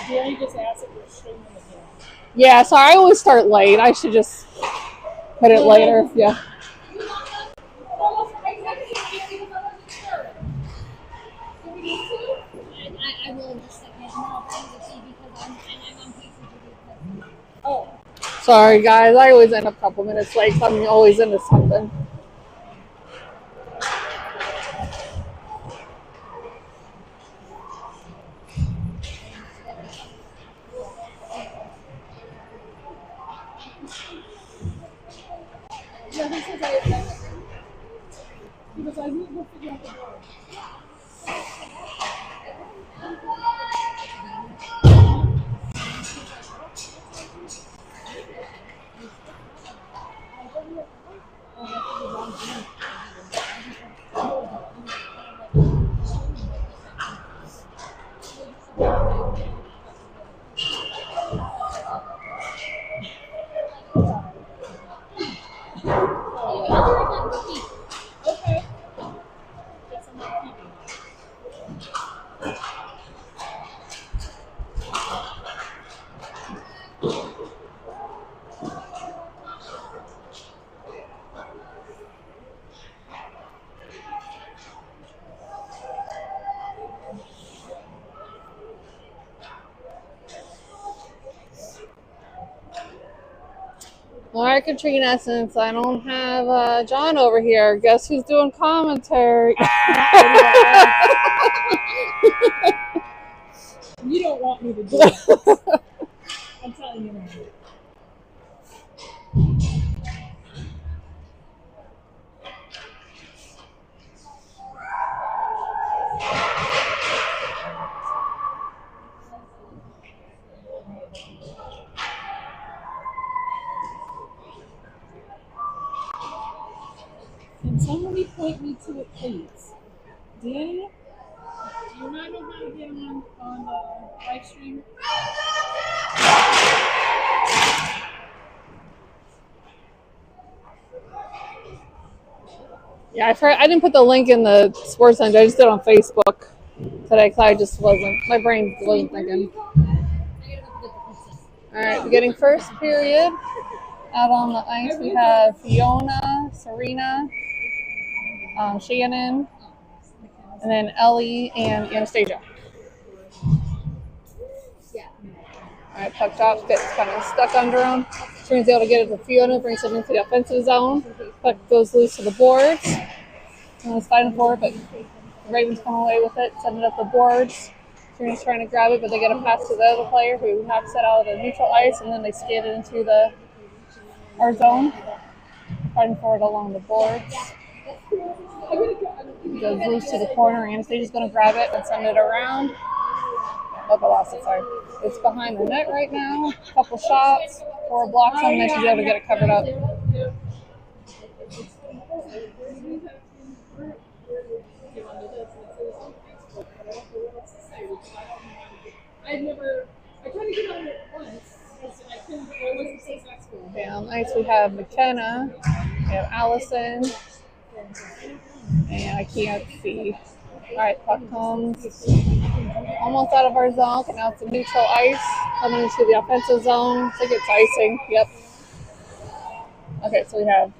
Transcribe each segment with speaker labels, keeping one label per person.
Speaker 1: Danny just asked if we're streaming again.
Speaker 2: Yeah, so I always start late. I should just put it later. Yeah.
Speaker 3: I will just say no, because I'm on pace to do.
Speaker 1: Oh.
Speaker 2: Sorry, guys. I always end up a couple minutes late, so I'm always into something.
Speaker 1: Yeah, he says he was like, we'll figure out the door. Okay. Guess I'm not keeping it.
Speaker 2: All right, Katrina, since I don't have John over here, guess who's doing commentary?
Speaker 1: You don't want me to do it. I'm telling you now. Can somebody point me to it, please? Danny, do you not know how to get on the live stream?
Speaker 2: Yeah, I didn't put the link in the sports center. I just did it on Facebook today because I just wasn't, my brain wasn't thinking. All right, beginning first period. Out on the ice, we have Fiona, Serena, Shannon, and then Ellie and Anastasia. All right, puck drops, gets kind of stuck under him. Serena's able to get it to Fiona, brings it into the offensive zone. Puck goes loose to the boards. And it's fighting for it, but the Ravens come away with it, send it up the boards. Serena's trying to grab it, but they get a pass to the other player who knocks it out of the neutral ice, and then they skate it into our zone, fighting for it along the boards. Goes loose to the corner. Anastasia's going to grab it and send it around. Oh, I lost it, sorry. It's behind the net right now. A couple shots, 4 blocks on, and then she's able to get it covered up.
Speaker 1: I tried to get on it once, because I couldn't, I wasn't successful.
Speaker 2: Okay, on ice we have McKenna, we have Allison, and I can't see. All right, puck comes almost out of our zone, and now it's a neutral ice, coming into the offensive zone. I think it's icing, yep. Okay, so we have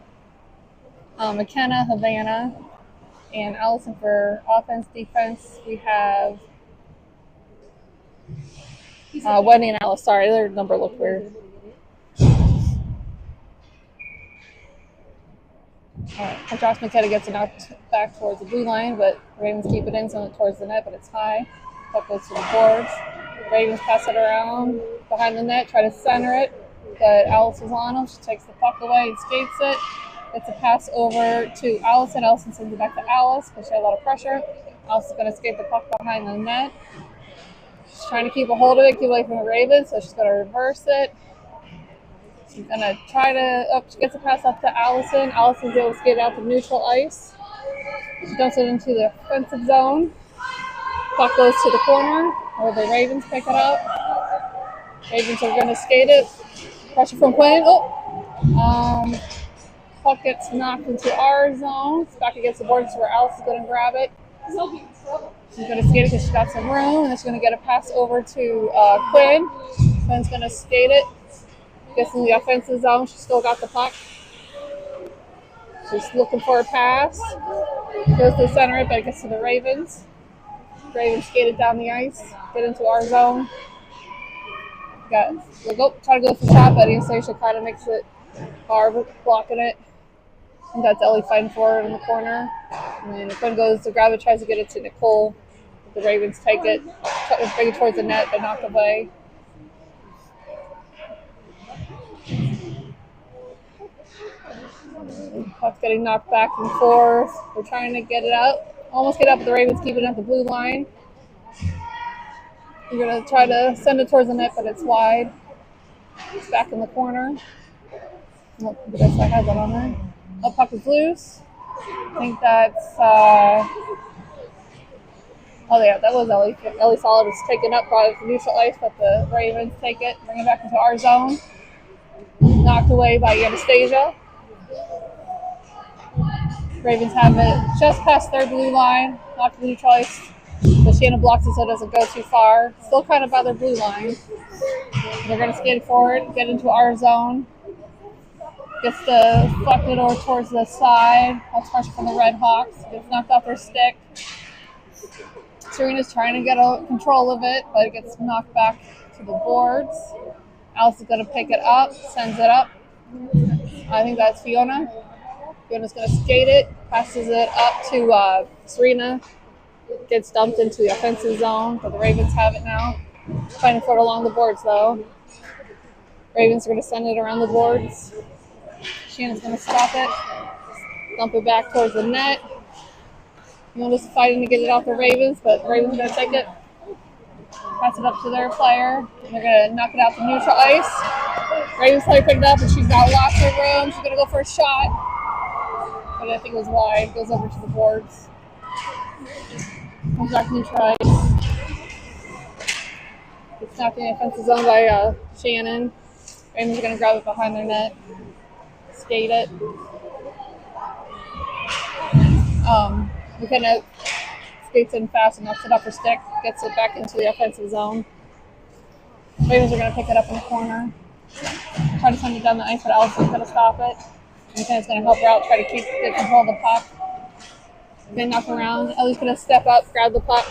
Speaker 2: McKenna, Havana, and Allison for offense, defense. We have Wendy and Alice. Sorry, their number looked weird. Alright, Josh McKenna gets it knocked back towards the blue line, but Ravens keep it in, send it towards the net, but it's high. Puck goes to the boards. Ravens pass it around behind the net, try to center it, but Alice is on him. She takes the puck away and skates it. It's a pass over to Allison. Allison sends it back to Alice because she had a lot of pressure. Alice is going to skate the puck behind the net. She's trying to keep a hold of it, keep away from the Ravens, so she's going to reverse it. She's going to try to, she gets a pass up to Allison. Allison's able to skate out to neutral ice. She dumps it into the offensive zone. Puck goes to the corner where the Ravens pick it up. Ravens are going to skate it. Pressure from Quinn. Puck gets knocked into our zone. It's back against the boards where Alice is going to grab it. She's going to skate it because she's got some room, and then she's going to get a pass over to Quinn. Quinn's going to skate it. Gets in the offensive zone. She's still got the puck. She's looking for a pass. Goes to the center, but it gets to the Ravens. Ravens skated down the ice. Get into our zone. Try to go for the shot, but Anastasia kind of makes it hard, blocking it. And that's Ellie fighting for it in the corner. And then Quinn goes to grab it, tries to get it to Nicole. The Ravens take it, bring it towards the net, but knocked away. Puck's getting knocked back and forth. We're trying to get it out. Almost get up, but the Ravens keep it at the blue line. We're going to try to send it towards the net, but it's wide. It's back in the corner. Oh, the best I had that on there. Oh, puck is loose. I think that's... oh, yeah, that was Ellie. Ellie saw it was taken up, brought it to neutral ice, but the Ravens take it, bring it back into our zone. Knocked away by Anastasia. Ravens have it just past their blue line, knocked to neutral ice. But Shannon blocks it so it doesn't go too far. Still kind of by their blue line. They're going to skate forward, get into our zone. Gets deflected over towards the side. That's pressure from the Red Hawks. Gets knocked off their stick. Serena's trying to get control of it, but it gets knocked back to the boards. Alice is going to pick it up, sends it up. I think that's Fiona. Fiona's going to skate it, passes it up to Serena. Gets dumped into the offensive zone, but the Ravens have it now. Trying to put it along the boards, though. Ravens are going to send it around the boards. Shannon's going to stop it. Dump it back towards the net. Fiona's fighting to get it off the Ravens, but the Ravens are going to take it. Pass it up to their player. And they're going to knock it out to neutral ice. Ravens player picked it up, and she's got lots of room. She's going to go for a shot. But I think it was wide. Goes over to the boards. Comes back to neutral ice. It's knocked in the offensive zone by Shannon. Ravens are going to grab it behind their net. Skate it. McKenna skates in fast and knocks it up her stick. Gets it back into the offensive zone. Ravens are going to pick it up in the corner. Try to send it down the ice, but Allison's going to stop it. McKenna's going to help her out, try to get control of the puck. They knock around. Ellie's going to step up, grab the puck,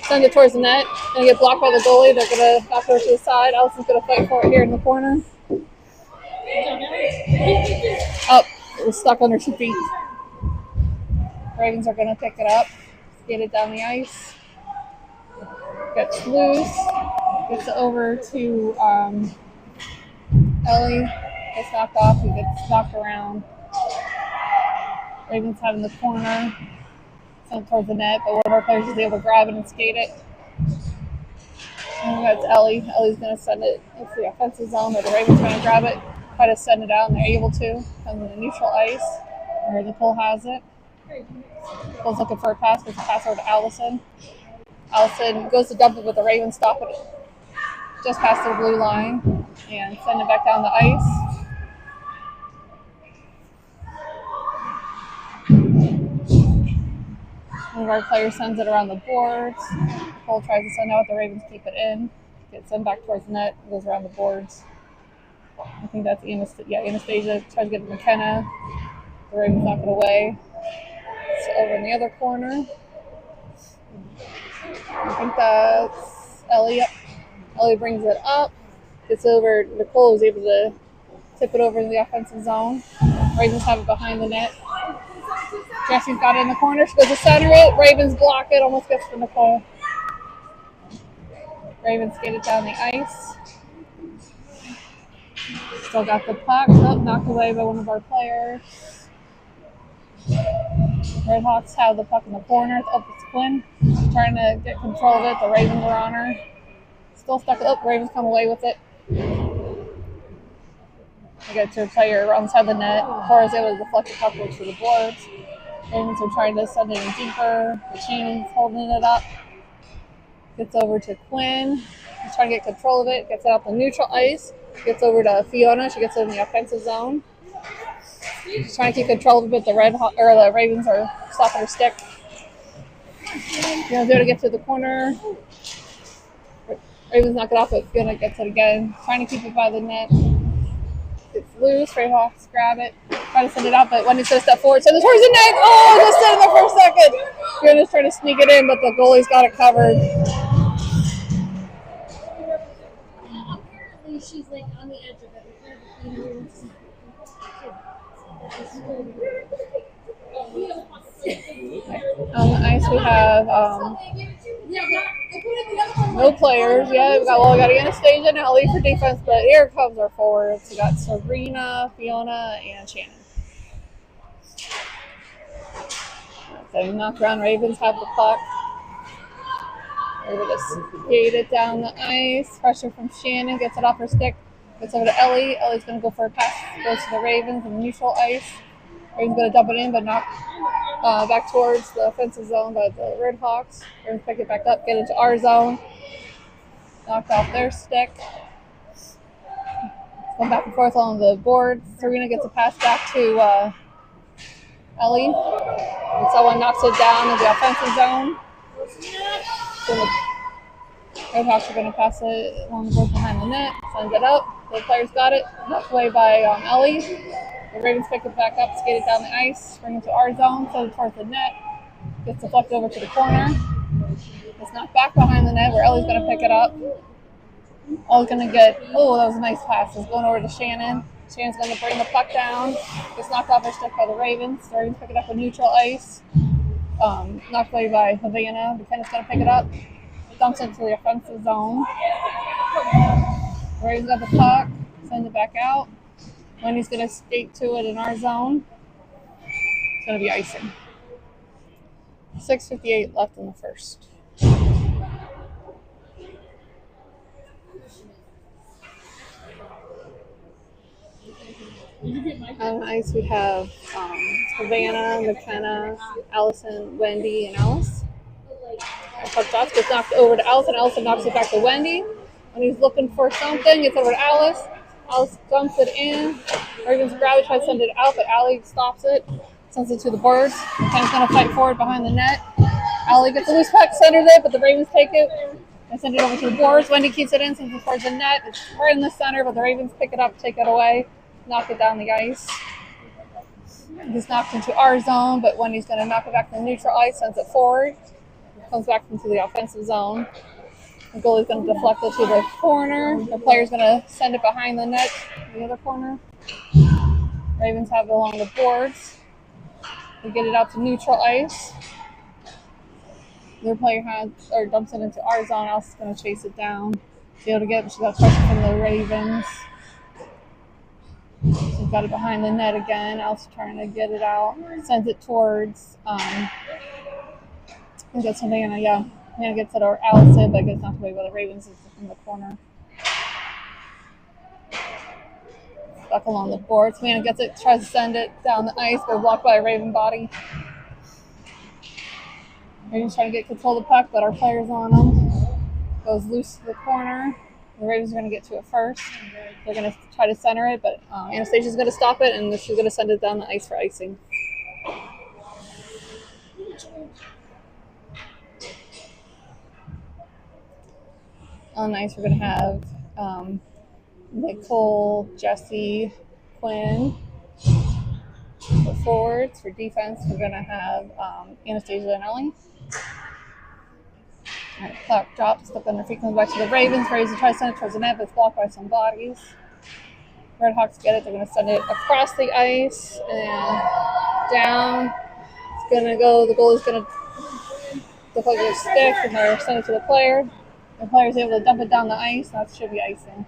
Speaker 2: send it towards the net. Going to get blocked by the goalie. They're going to knock her to the side. Allison's going to fight for it here in the corner. Oh, it was stuck under 2 feet. Ravens are going to pick it up, get it down the ice. Gets loose. Gets it over to Ellie. Gets knocked off. He gets knocked around. Ravens have in the corner. Sent towards the net, but one of our players is able to grab it and skate it. And that's Ellie. Ellie's going to send it into the offensive zone, but the Ravens are going to grab it, try to send it out, and they're able to. Comes in the neutral ice, where Nicole has it. Nicole's looking for a pass, gets a pass over to Allison. Allison goes to dump it, but the Ravens stop it just past their blue line and send it back down the ice. One of our players sends it around the boards. Nicole tries to send out, the Ravens keep it in. Gets sent back towards the net, goes around the boards. I think that's Anastasia tries to get to McKenna. The Ravens knock it away. It's over in the other corner. I think that's Ellie. Yep. Ellie brings it up. Gets over. Nicole is able to tip it over in the offensive zone. Ravens have it behind the net. Jessie's got it in the corner. She goes to center it. Ravens block it. Almost gets to Nicole. Ravens skate it down the ice. Still got the puck. Oh, knocked away by one of our players. Red Hawks have the puck in the corner. Oh, it's Quinn. She's trying to get control of it. The Ravens are on her. Still stuck up. Ravens come away with it. They get to a player outside the net. Cora's able to deflect the puck to the boards. Ravens are trying to send it in deeper. The Shannon's holding it up. Gets over to Quinn. She's trying to get control of it. Gets it out the neutral ice. Gets over to Fiona. She gets it in the offensive zone. She's trying to keep control of it. The Ravens are stopping her stick. Fiona's there to get to the corner. Ravens knock it off, but Fiona gets it again. Trying to keep it by the net. It's loose. Hawks grab it. Try to send it out, but Wendy's going to step forward. Send it towards the net. Oh, just sitting there for a second. Fiona's trying to sneak it in, but the goalie's got it covered.
Speaker 3: Apparently, she's like on the edge of it.
Speaker 2: On the ice, we have no players yet. We got Anastasia and Ellie for defense, but here comes our forwards. We got Serena, Fiona, and Shannon. So knock around. Ravens have the puck. We're going to skate it down the ice. Pressure from Shannon. Gets it off her stick. Gets over to Ellie. Ellie's going to go for a pass. Goes to the Ravens in the neutral ice. Ravens going to dump it in, but not back towards the offensive zone by the Red Hawks. Ravens pick it back up. Get into our zone. Knocked off their stick. Going back and forth along the board. Serena gets a pass back to Ellie. And someone knocks it down in the offensive zone. So the Red Hawks are going to pass it along the board behind the net. Sends it up. The players got it. Knocked away by Ellie. The Ravens pick it back up, skate it down the ice, bring it to our zone, send it towards the net. Gets deflected over to the corner. It's knocked back behind the net where Ellie's going to pick it up. Ellie's going to get, oh, that was a nice pass. It's going over to Shannon. Shannon's going to bring the puck down. Gets knocked off her stick by the Ravens. The Ravens pick it up on neutral ice. Knocked away by Havana. McKenna's going to pick it up. Dumps it to the offensive zone. The Ravens got the puck. Send it back out. Wendy's going to skate to it in our zone. It's going to be icing. 6:58 left in the first. On the ice, we have Havana, McKenna, Allison, Wendy, and Alice. Puck shots gets knocked over to Allison. Allison knocks it back to Wendy. When he's looking for something, it's over to Alice. Alice dumps it in. Ravens grab it, try to send it out, but Allie stops it. Sends it to the boards. McKenna's going to fight forward behind the net. Allie gets a loose puck, centers it, but the Ravens take it and send it over to the boards. Wendy keeps it in, sends it towards the net. It's right in the center, but the Ravens pick it up, take it away, knock it down the ice. It's knocked into our zone, but Wendy's going to knock it back to the neutral ice, sends it forward. Comes back into the offensive zone. The goalie's going to deflect it to the corner. The player's going to send it behind the net, the other corner. Ravens have it along the boards. They get it out to neutral ice. Their player dumps it into our zone. Alice is going to chase it down. Be able to get it, but she got pressure from the Ravens. She's got it behind the net again. Alice trying to get it out. Sends it towards I think that's Havana, yeah. Havana gets it over Allison, but gets knocked away by the Ravens in the corner. Stuck along the boards. Havana gets it, tries to send it down the ice, but blocked by a Raven body. Ravens trying to get control of the puck, but our player's on them. Goes loose to the corner. The Ravens are going to get to it first. They're going to try to center it, but Anastasia's going to stop it, and she's going to send it down the ice for icing. On the ice, we're going to have Nicole, Jesse, Quinn. For forwards, for defense, we're going to have Anastasia and Ellie. All right, puck drops, stuck on their feet, comes back to the Ravens. Ravens try to send it towards the net, but it's blocked by some bodies. Red Hawks get it. They're going to send it across the ice and down. It's going to go, the goalie's going to deflect their stick, and they're send it to the player. The player's able to dump it down the ice. That should be icing.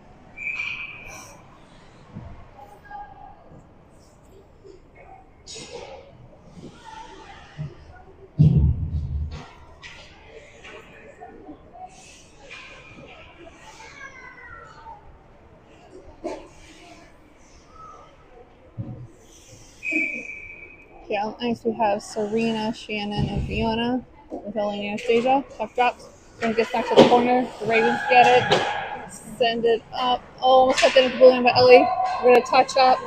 Speaker 2: Okay, on ice we have Serena, Shannon, and Fiona with Ellie and Anastasia. Puck drops. Then it gets back to the corner. The Ravens get it. Send it up. Oh, almost got that into the blue line by Ellie. We're going to touch up.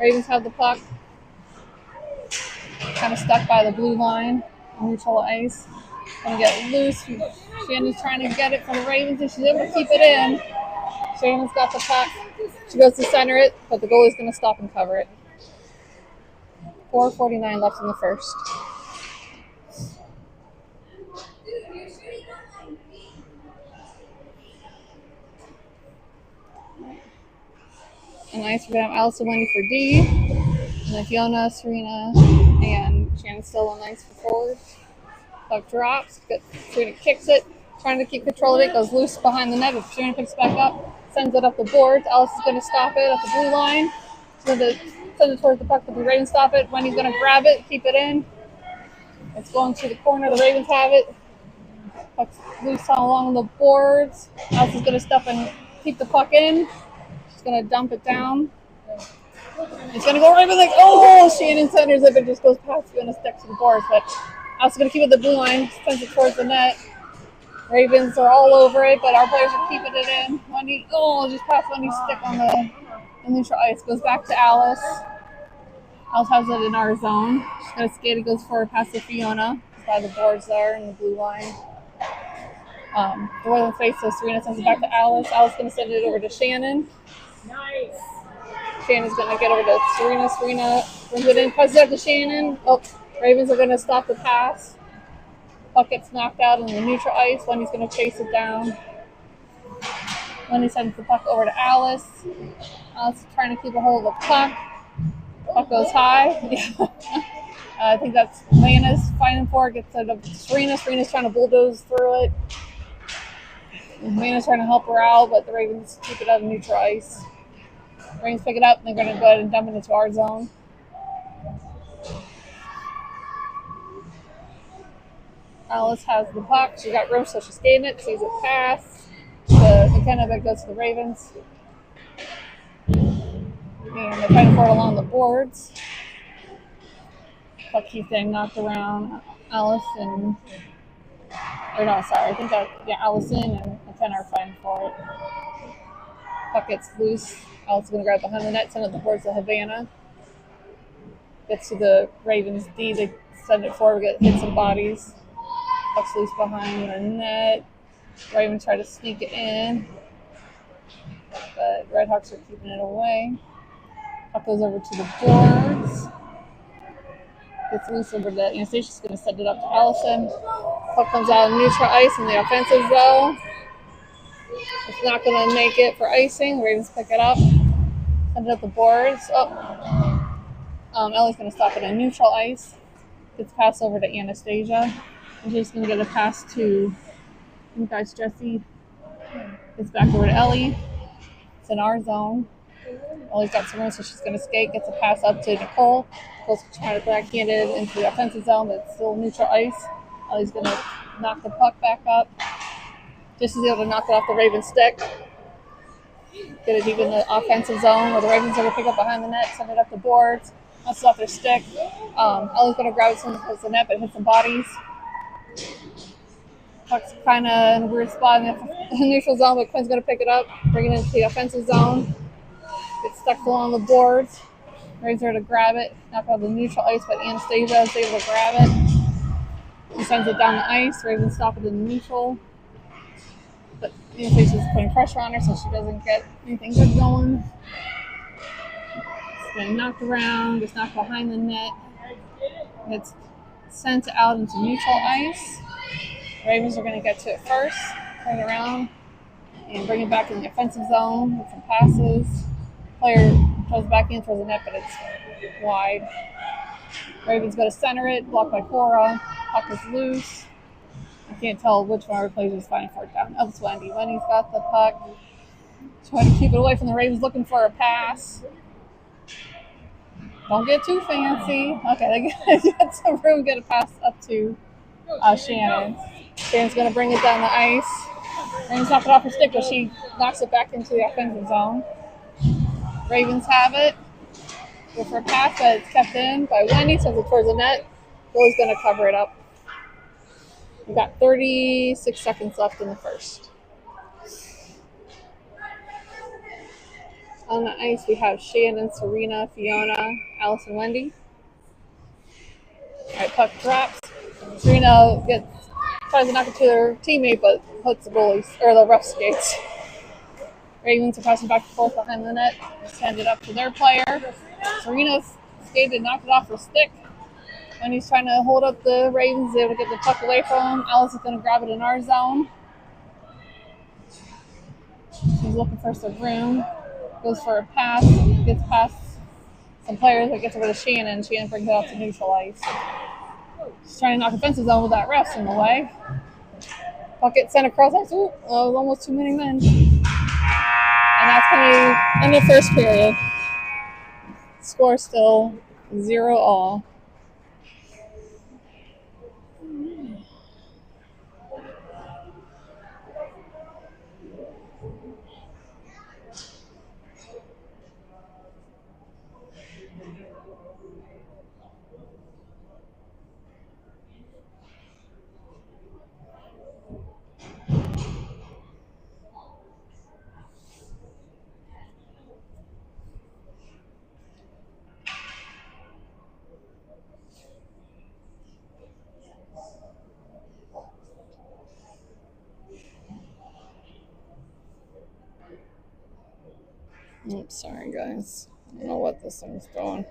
Speaker 2: Ravens have the puck. Kind of stuck by the blue line on neutral ice. Gonna get loose. Shannon's trying to get it from the Ravens, and she's able to keep it in. Shannon's got the puck. She goes to center it, but the goalie's gonna stop and cover it. 4:49 left in the first. And ice, we're gonna have Allison, Wendy for D, and then Fiona, Serena, and Shannon still on ice for forward. Puck drops. Serena kicks it, trying to keep control of it. Goes loose behind the net, but Serena picks back up, sends it up the boards. Alice is going to stop it at the blue line. She's going to send it towards the puck, but the Ravens stop it. Wendy's going to grab it, keep it in. It's going to the corner. The Ravens have it. Puck's loose along the boards. Alice is going to step and keep the puck in. She's going to dump it down. It's going to go right with Shannon centers it, but just goes past you and it sticks to the boards. But Alice is going to keep it at the blue line, sends it towards the net. Ravens are all over it, but our players are keeping it in. Wendy, just past Wendy's stick on the neutral ice. Goes back to Alice. Alice has it in our zone. She's going to skate it, goes forward past the Fiona. By the boards there in the blue line. The Royal face, so Serena sends it back to Alice. Alice is going to send it over to Shannon.
Speaker 1: Nice.
Speaker 2: Shannon's going to get over to Serena. Serena brings it in, passes it up to Shannon. Ravens are going to stop the pass. Puck gets knocked out on the neutral ice. Wendy's going to chase it down. Wendy sends the puck over to Alice. Alice is trying to keep a hold of the puck. Puck goes high. I think that's Lana's fighting for it. Gets it up to Serena. Serena's trying to bulldoze through it. Lana's trying to help her out, but the Ravens keep it out of neutral ice. Ravens pick it up, and they're going to go ahead and dump it into our zone. Alice has the puck. She got room, so she's skating it. Sees it pass. The McKenna, but goes to the Ravens. And they're fighting for it along the boards. Puck keeps getting knocked around. Allison, I think Allison and McKenna are fighting for it. Puck gets loose. Allison's going to grab behind the net, send it towards the Havana. Gets to the Ravens D. They send it forward, hit some bodies. Puck's loose behind the net. Ravens try to sneak it in, but Redhawks are keeping it away. Puck goes over to the boards. Gets loose over to Anastasia's going to send it up to Allison. Puck comes out of neutral ice in the offensive zone. It's not going to make it for icing. The Ravens pick it up. Send it up the boards. Ellie's going to stop it in neutral ice. Gets passed over to Anastasia. And she's going to get a pass to, I think that's Jessie. Gets back over to Ellie. It's in our zone. Ellie's got some room, so she's going to skate. Gets a pass up to Nicole. Nicole's trying to backhand it into the offensive zone, but it's still neutral ice. Ellie's going to knock the puck back up. Jesse's able to knock it off the Ravens stick. Get it deep in the offensive zone where the Ravens are going to pick up behind the net, send it up the boards. That's off their stick. Ellie's going to grab it towards the net, but hit some bodies. Puck's kind of in a weird spot in the neutral zone, but Quinn's going to pick it up, bring it into the offensive zone. Gets stuck along the boards. Ravens are to grab it, knock out the neutral ice, but Anastasia is able to grab it. He sends it down the ice. Ravens stop it in the neutral. But Anastasia's putting pressure on her so she doesn't get anything good going. It's getting knocked around, gets knocked behind the net. It's sent out into neutral ice. Ravens are going to get to it first, turn it around, and bring it back in the offensive zone with some passes. Player goes back in towards the net, but it's wide. Ravens go to center it, blocked by Cora. Puck is loose. I can't tell which one of our players is fighting for it down. Oh, it's Wendy. Wendy's got the puck. Trying to keep it away from the Ravens, looking for a pass. Don't get too fancy. Okay, they get some room, get a pass up to Shannon. Shannon's going to bring it down the ice. Ravens knock it off her stick, but she knocks it back into the offensive zone. Ravens have it. Go for a pass, but it's kept in by Wendy, sends it towards the net. Goalie's going to cover it up. We've got 36 seconds left in the first. On the ice, we have Shannon, Serena, Fiona, Alice, and Wendy. All right, puck drops. Serena gets tries to knock it to their teammate, but hits the goalies or the ref skates. Ravens are passing back and forth behind the net. Send it up to their player. Serena's skated, knocked it off her stick. When he's trying to hold up the Ravens, able to get the puck away from him. Alice is going to grab it in our zone. She's looking for some room. Goes for a pass. Gets past some players, but gets over to Shannon. Shannon brings it out to neutral ice. She's trying to knock offensive zone with that ref in the way. Puck gets sent across ice. Ooh, almost too many men. And that's going to end the first period. Score still 0-all. Oops, sorry guys. I don't know what this thing's doing.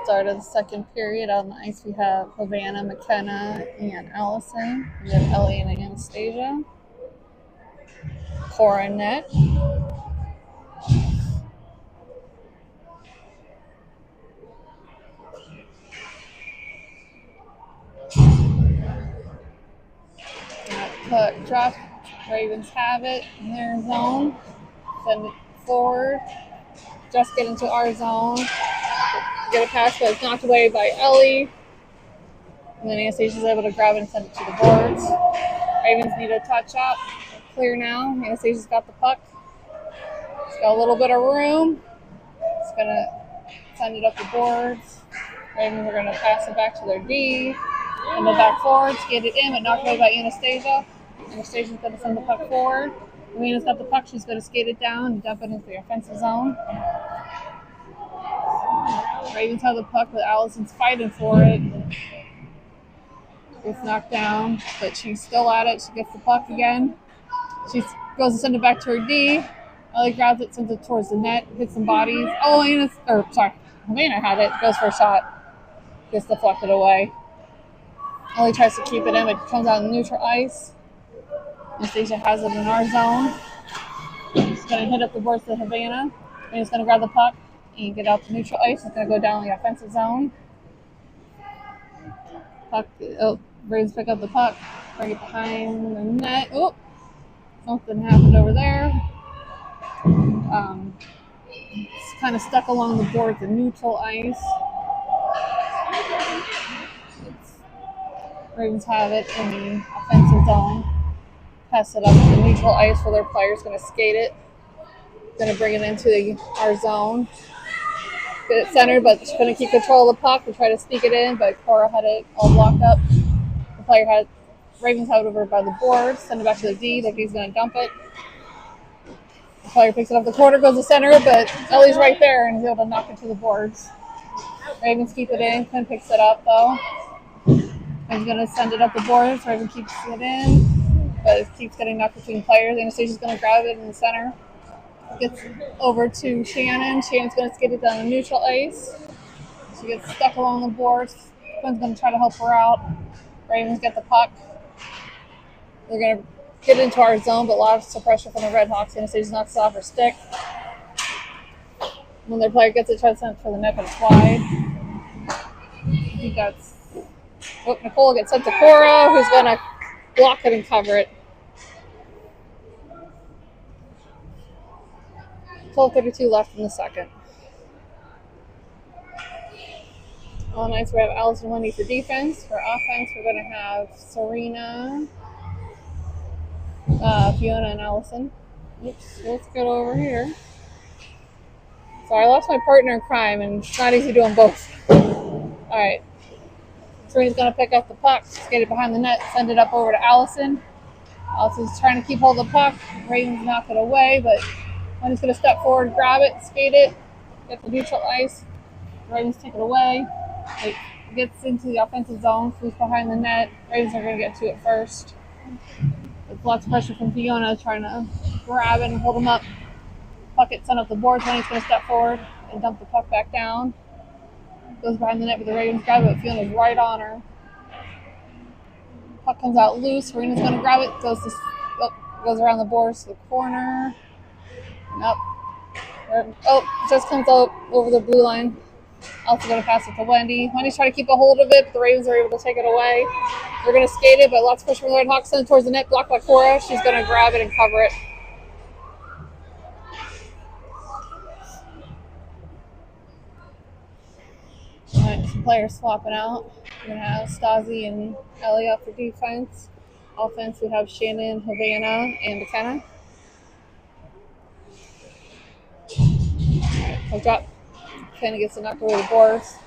Speaker 2: Start of the second period. On the ice we have Havana, McKenna, and Allison. We have Ellie and Anastasia. Cora and net. Puck drop. Ravens have it in their zone. Send it forward. Just get into our zone. Get a pass, but it's knocked away by Ellie. And then Anastasia's able to grab it and send it to the boards. Ravens need a touch up. Clear now. Anastasia's got the puck. It's got a little bit of room. It's going to send it up the boards. Ravens are going to pass it back to their D. And the back forwards get it in, but knocked away by Anastasia. Anastasia's going to send the puck forward. Alina's got the puck. She's going to skate it down and dump it into the offensive zone. Ravens have the puck, but Allison's fighting for it. Gets knocked down, but she's still at it. She gets the puck again. She goes to send it back to her D. Ellie grabs it, sends it towards the net, hits some bodies. Oh, Havana had it. Goes for a shot. Gets deflected away. Ellie tries to keep it in, but comes out in neutral ice. Anastasia has it in our zone. She's going to hit up the boards to Havana. And he's going to grab the puck and get out to neutral ice. He's going to go down the offensive zone. Ravens pick up the puck, bring it behind the net. Oh, something happened over there. It's kind of stuck along the boards of neutral ice. Ravens have it in the offensive zone. Pass it up to neutral ice where their player's going to skate it. Going to bring it into our zone. Get it centered, but she's going to keep control of the puck and try to sneak it in, but Cora had it all blocked up. Ravens have it over by the boards, send it back to the D. The D's going to dump it. The player picks it up the corner, goes to center, but Ellie's right there and is able to knock it to the boards. Ravens keep it in. Quinn picks it up though. Quinn's gonna send it up the boards. Raven keeps it in, but it keeps getting knocked between players. Anastasia's gonna grab it in the center. Gets over to Shannon. Shannon's gonna skate it down the neutral ice. She gets stuck along the boards. Quinn's gonna try to help her out. Ravens get the puck. They're gonna get into our zone, but lots of pressure from the Red Hawks. Anastasia knocks it off her stick. When their player gets it, tries to send it for the net, but it's wide. I think that's. Oh, Nicole gets sent to Cora, who's going to block it and cover it. 12:32 left in the second. On ice, we have Allison Wendy for defense. For offense, we're going to have Serena, Fiona, and Allison. Oops, let's get over here. Sorry, I lost my partner in crime, and it's not easy doing both. All right. Serena's going to pick up the puck, skate it behind the net, send it up over to Allison. Allison's trying to keep hold of the puck. Ravens knock it away, but Wendy's going to step forward, grab it, skate it, get the neutral ice. Ravens take it away. It gets into the offensive zone, who's behind the net. Ravens are going to get to it first. With lots of pressure from Fiona trying to grab it and hold them up. Puck gets sent up the boards. Wendy's going to step forward and dump the puck back down. Goes behind the net with the Ravens grab it, but Fiona's right on her. Puck comes out loose. Serena's going to grab it. Goes around the boards to the corner. And up. Just comes out over the blue line. Also going to pass it to Wendy. Wendy's trying to keep a hold of it, but the Ravens are able to take it away. They're going to skate it, but lots of pressure from the Red Hawks. Send it towards the net, blocked by Cora. She's going to grab it and cover it. All right, some players swapping out. We're going to have Stasi and Ellie up for defense. Offense, we have Shannon, Havana, and McKenna. All right, drop. McKenna gets it knocked over the boards.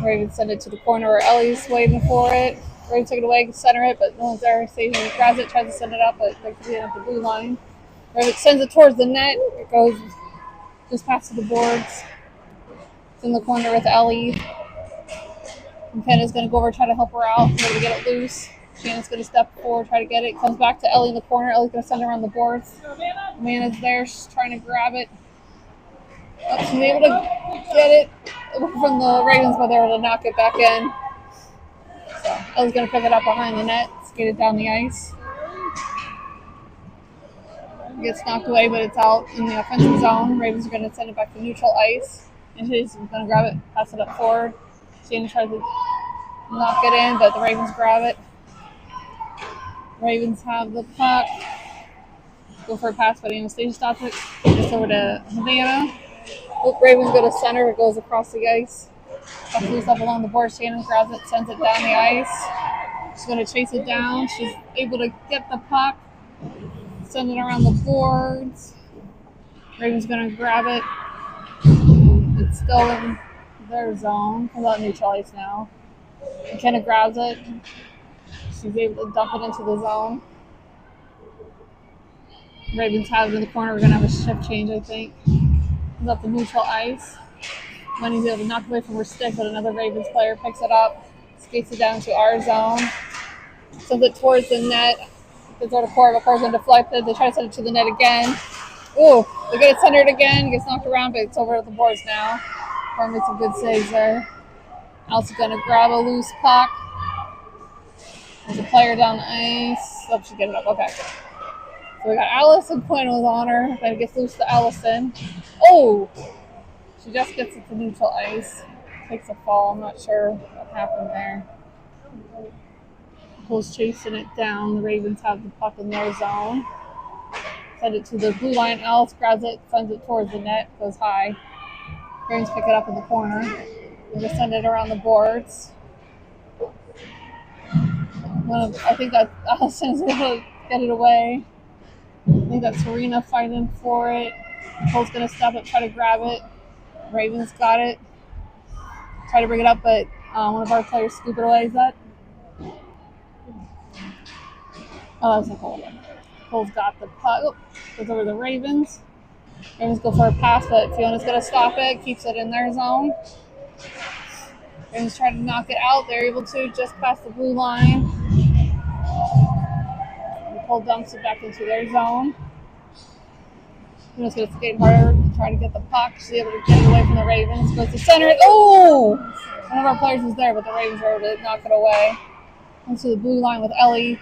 Speaker 2: Ravens send it to the corner where Ellie's waiting for it. Ravens take it away, center it, but no one's there. Stacey grabs it, tries to send it up, but they can get up the blue line. Ravens sends it towards the net. It goes just past the boards. It's in the corner with Ellie. McKenna's going to go over, try to help her out, try to get it loose. Shannon's going to step forward, try to get it. Comes back to Ellie in the corner. Ellie's going to send it around the boards. Amanda's there. She's trying to grab it. She's able to get it from the Ravens, but they're able to knock it back in. So Ellie's going to pick it up behind the net, skate it down the ice. It gets knocked away, but it's out in the offensive zone. Ravens are going to send it back to neutral ice. And she's going to grab it, pass it up forward. Shannon tries to knock it in, but the Ravens grab it. Ravens have the puck. Go for a pass, but Anastasia stops it. Gets over to Havana. Ravens go to center. It goes across the ice. Puck loose up along the board. Shannon grabs it, sends it down the ice. She's going to chase it down. She's able to get the puck, send it around the boards. Ravens going to grab it. It's still in their zone. Comes out neutral ice now. McKenna grabs it. She's able to dump it into the zone. Ravens have it in the corner. We're going to have a shift change, I think. Comes up the neutral ice. Wendy's able to knock it away from her stick, but another Ravens player picks it up, skates it down to our zone, sends it towards the net. Gets out of court, but Cora's going to deflect it. They try to send it to the net again. Ooh, they get it centered again. Gets knocked around, but it's over at the boards now. Cora made some good saves there. Also going to grab a loose puck. There's a player down the ice. Oh, she get it up. Okay. So we got Allison Quinn was on her. Then it gets loose to Allison. Oh! She just gets it to neutral ice. Takes a fall. I'm not sure what happened there. Nicole's chasing it down. The Ravens have the puck in their zone. Send it to the blue line. Alice grabs it, sends it towards the net. Goes high. Ravens pick it up in the corner. They just send it around the boards. I think that Allison's able to get it away. I think that's Serena fighting for it. Nicole's going to stop it, try to grab it. Ravens got it. Try to bring it up, but one of our players scoop it away. Is that? Oh, that's Nicole. Nicole's got the puck. Oh, goes over the Ravens. Ravens go for a pass, but Fiona's going to stop it. Keeps it in their zone. Ravens try to knock it out. They're able to just past the blue line. The pole dumps it back into their zone. Just going to skate harder to try to get the puck. She's able to get it away from the Ravens. Goes to center. Oh! One of our players was there, but the Ravens were able to knock it away. Into the blue line with Ellie.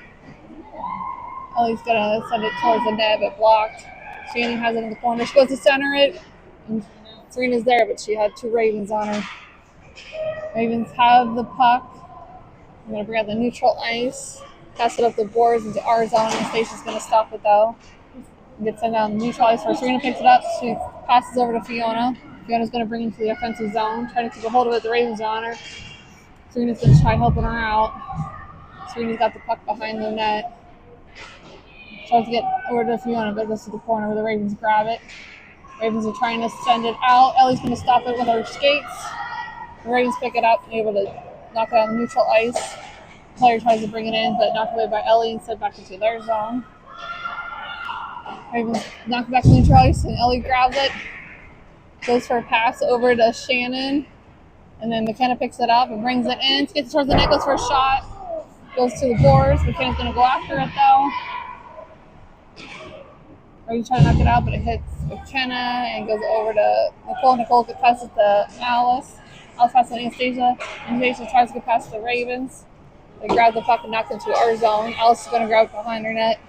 Speaker 2: Ellie's going to send it towards the net, but blocked. Shannon has it in the corner. She goes to center it. And Serena's there, but she had two Ravens on her. Ravens have the puck. I'm going to bring out the neutral ice. Pass it up the boards into our zone. Anastasia's going to stop it, though. Gets sent down the neutral ice first. Serena picks it up. She passes over to Fiona. Fiona's going to bring it into the offensive zone. Trying to keep a hold of it. The Ravens are on her. Serena's going to try helping her out. Serena's got the puck behind the net. Tries to get over to Fiona, but goes to the corner where the Ravens grab it. Ravens are trying to send it out. Ellie's going to stop it with her skates. The Ravens pick it up and able to knock it on the neutral ice. The player tries to bring it in, but knocked away by Ellie and sent back into their zone. Ravens knock it back to neutral ice, and Ellie grabs it. Goes for a pass over to Shannon. And then McKenna picks it up and brings it in. Gets towards the net, goes for a shot. Goes to the boards. McKenna's going to go after it, though. Ravens trying to knock it out, but it hits McKenna and goes over to Nicole. Nicole passes to Alice. Alice passes to Anastasia. Anastasia tries to get past the Ravens. They grab the puck and knock it into our zone. Alice is going to grab it behind her net.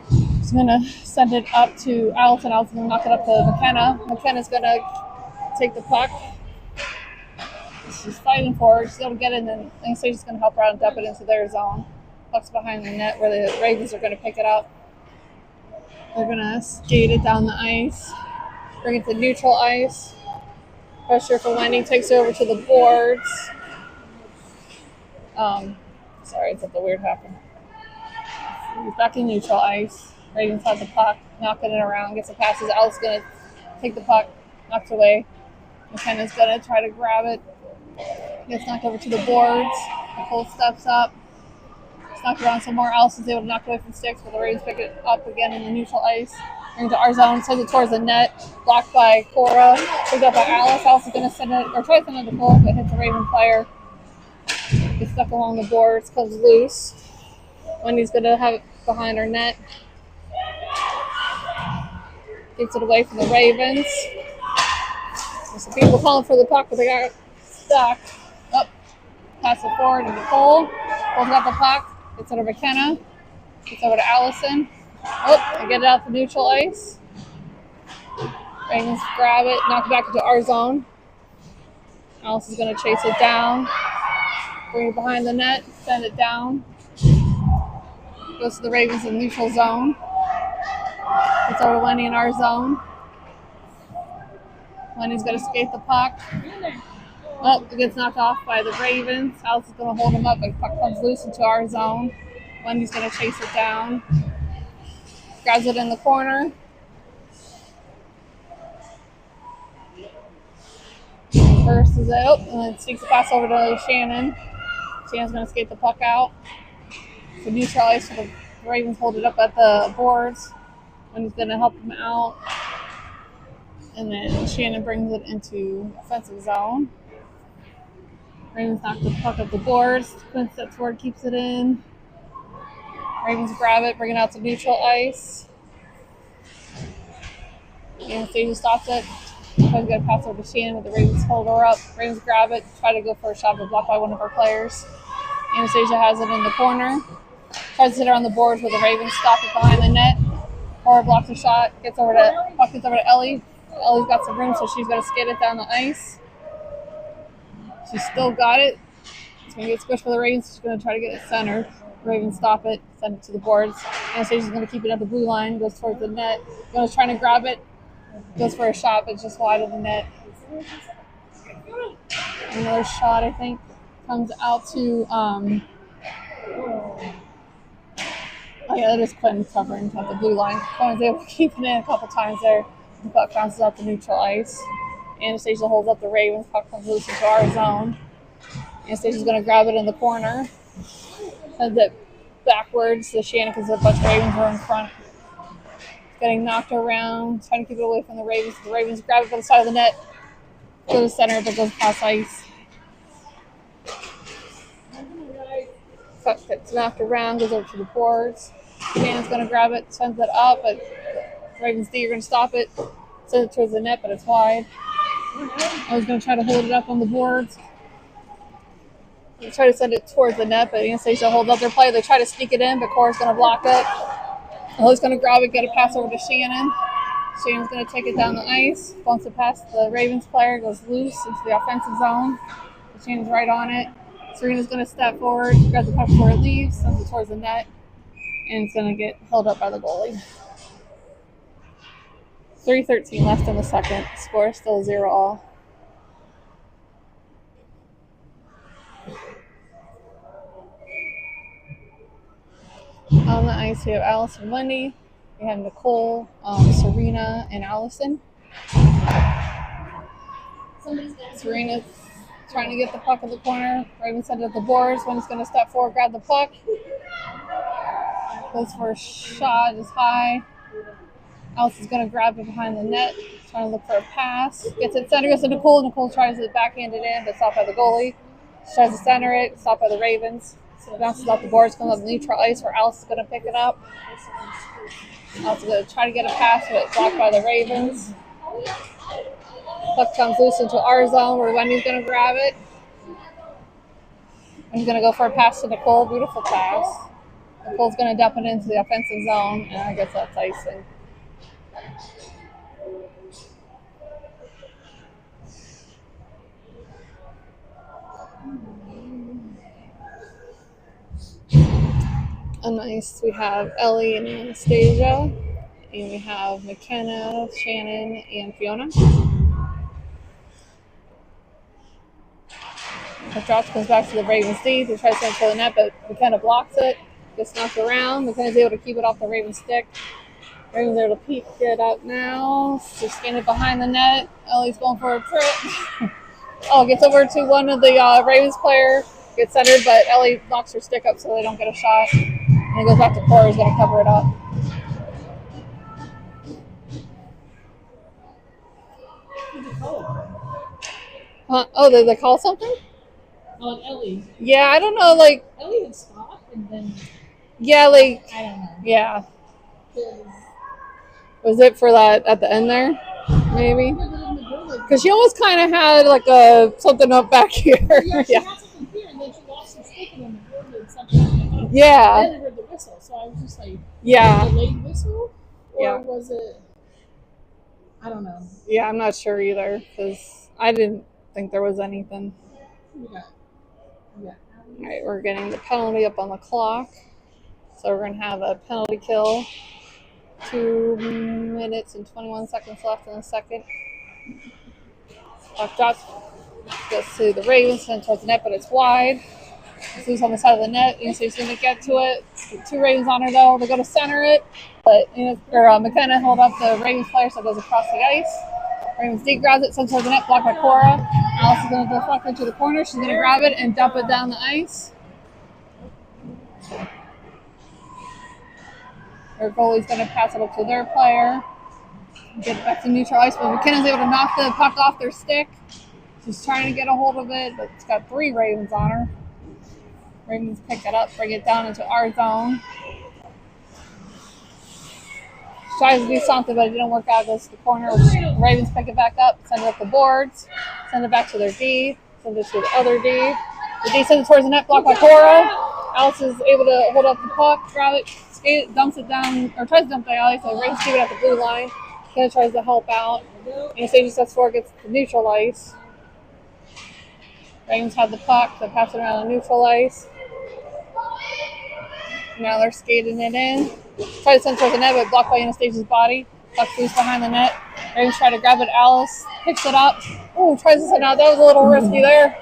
Speaker 2: She's going to send it up to Alice, and Alice is going to knock it up to McKenna. McKenna's going to take the puck. She's fighting for it. She's going to get it, and then Anastasia's going to help her out and dump it into their zone. Puck's behind the net where the Ravens are going to pick it up. They're going to skate it down the ice, bring it to neutral ice. Pressure for Wendy, takes it over to the boards. Sorry, something weird happened. He's back in neutral ice. Ravens have the puck, knocking it around, gets the passes. Alice is going to take the puck, knocked away. McKenna's going to try to grab it. Gets knocked over to the boards. Nicole steps up. It's knocked around some more. Alice is able to knock it away from sticks, but the Ravens pick it up again in the neutral ice. Bring it to our zone, sends it towards the net. Blocked by Cora. Picked up by Alice. Alice is going to send it, or try to send it to Nicole, but hits a Raven player. Gets stuck along the boards, comes loose. Wendy's going to have it behind her net. Gets it away from the Ravens. There's some people calling for the puck, but they got stuck. Up. Pass it forward to Nicole. Nicole's got the puck. Gets it over to McKenna. Gets over to Allison. Oh, they get it out to neutral ice. Ravens grab it, knock it back into our zone. Alice is going to chase it down. Bring it behind the net, send it down. Goes to the Ravens in the neutral zone. It's over to Lenny in our zone. Lenny's going to skate the puck. Oh, it gets knocked off by the Ravens. Alice is going to hold him up, but the puck comes loose into our zone. Wendy's going to chase it down. Grabs it in the corner. Bursts it up, and then sneaks the pass over to Shannon. Shannon's going to skate the puck out. So neutral ice, so the Ravens hold it up at the boards. Wendy's going to help him out. And then Shannon brings it into offensive zone. Ravens knock the puck at the boards. Quinn steps forward, keeps it in. Ravens grab it, bring it out to neutral ice. Anastasia stops it. Tries to get a pass over to Shannon, but the Ravens hold her up. Ravens grab it, try to go for a shot, but blocked by one of our players. Anastasia has it in the corner. Tries to hit her on the boards, but the Ravens stop it behind the net. Cora blocks a shot, puck gets over to Ellie. Ellie's got some room, so she's going to skate it down the ice. She's still got it. It's going to get squished for the Ravens. She's going to try to get it centered. Ravens stop it, send it to the boards. Anastasia's going to keep it at the blue line, goes towards the net. Goes trying to grab it, goes for a shot, but just wide of the net. Another shot, I think, comes out to, oh yeah, that is Quinn covering at the blue line. Quinn's able to keep it in a couple times there. The puck bounces out to neutral ice. Anastasia holds up the Ravens. Puck comes loose into our zone. Anastasia's going to grab it in the corner. Sends it backwards to Shannon because a bunch of Ravens are in front. It's getting knocked around. Trying to keep it away from the Ravens. The Ravens grab it by the side of the net. Go to center, but goes past ice. Gets knocked around, goes over to the boards. Shannon's going to grab it, sends it up, but Ravens D are going to stop it. Send it towards the net, but it's wide. I was going to try to hold it up on the boards. They try to send it towards the net, but Anastasia holds up their play. They try to sneak it in, but Cora's going to block it. Ellie's going to grab it, get a pass over to Shannon. Shannon's going to take it down the ice. Wants to pass the Ravens player, goes loose into the offensive zone. Shannon's right on it. Serena's going to step forward, grab the puck before it leaves, sends it towards the net, and it's going to get held up by the goalie. 3:13 left in the second. Score still 0-all. On the ice, we have Alice and Wendy. We have Nicole, Serena, and Allison. Serena's trying to get the puck in the corner. Raven sent it at the boards. Wendy's going to step forward, grab the puck. Goes for a shot, is high. Alice is going to grab it behind the net, trying to look for a pass. Gets it center, goes to Nicole. Nicole tries to backhand it in, but stopped by the goalie. She tries to center it, stopped by the Ravens. So it bounces off the boards, comes up the neutral ice where Alice is going to pick it up. Alice is going to try to get a pass, but it's blocked by the Ravens. Puck comes loose into our zone where Wendy's going to grab it. Wendy's going to go for a pass to Nicole. Beautiful pass. Nicole's going to dump it into the offensive zone, and I guess that's icing. On ice, we have Ellie and Anastasia, and we have McKenna, Shannon, and Fiona. The drop goes back to the Ravens D. They try to send it to the net, but McKenna blocks it. Gets knocked around. McKenna's able to keep it off the Ravens stick. Ravens able to pick it up now. Just getting it behind the net. Ellie's going for a trip. Gets over to one of the Ravens player. Gets centered, but Ellie knocks her stick up so they don't get a shot. And it goes back to Cora, who's going to cover it up. Did they call something?
Speaker 1: On Ellie.
Speaker 2: Yeah, I don't know,
Speaker 1: Ellie had stopped and then...
Speaker 2: Yeah,
Speaker 1: I don't know.
Speaker 2: Yeah. Was it for that at the end there? Maybe? Because she almost kind of had, something up back here.
Speaker 1: Yeah, she had something here and then she lost her stick and then the board did something.
Speaker 2: Yeah.
Speaker 1: And then I heard the whistle, so I was just like...
Speaker 2: Yeah.
Speaker 1: Delayed whistle? Or
Speaker 2: Yeah.
Speaker 1: was it... I don't know.
Speaker 2: Yeah, I'm not sure either, because I didn't think there was anything.
Speaker 1: Yeah.
Speaker 2: All right, we're getting the penalty up on the clock. So we're going to have a penalty kill. 2 minutes and 21 seconds left in the second. Puck drops. Goes to the Ravens, sent towards the net, but it's wide. It's loose on the side of the net. She's going to get to it. 2 Ravens on her, though. They go to center it. But McKenna held up the Ravens player, so it goes across the ice. Ravens D grabs it, sends towards the net, blocked by Cora. Alice is going to deflect into the corner. She's going to grab it and dump it down the ice. Her goalie's going to pass it up to their player. Get it back to neutral ice, but McKenna's able to knock the puck off their stick. She's trying to get a hold of it, but it's got 3 Ravens on her. Ravens pick it up, bring it down into our zone. She tries to do something, but it didn't work out. Goes to the corner. Ravens pick it back up, send it up the boards, send it back to their D, send it to the other D. The D sends it towards the net, blocked by Cora. Alice is able to hold up the puck, grab it, skate it, dumps it down, or tries to dump the ice. So Ravens keep it at the blue line. Kenna tries to help out. Anastasia steps forward, gets the neutral ice. Ravens have the puck. They pass it around the neutral ice. Now they're skating it in. Try to send it towards the net, but blocked by Anastasia's body. Puck loose behind the net. Ravens try to grab it. Alice picks it up. Ooh, tries to send out. That was a little risky there.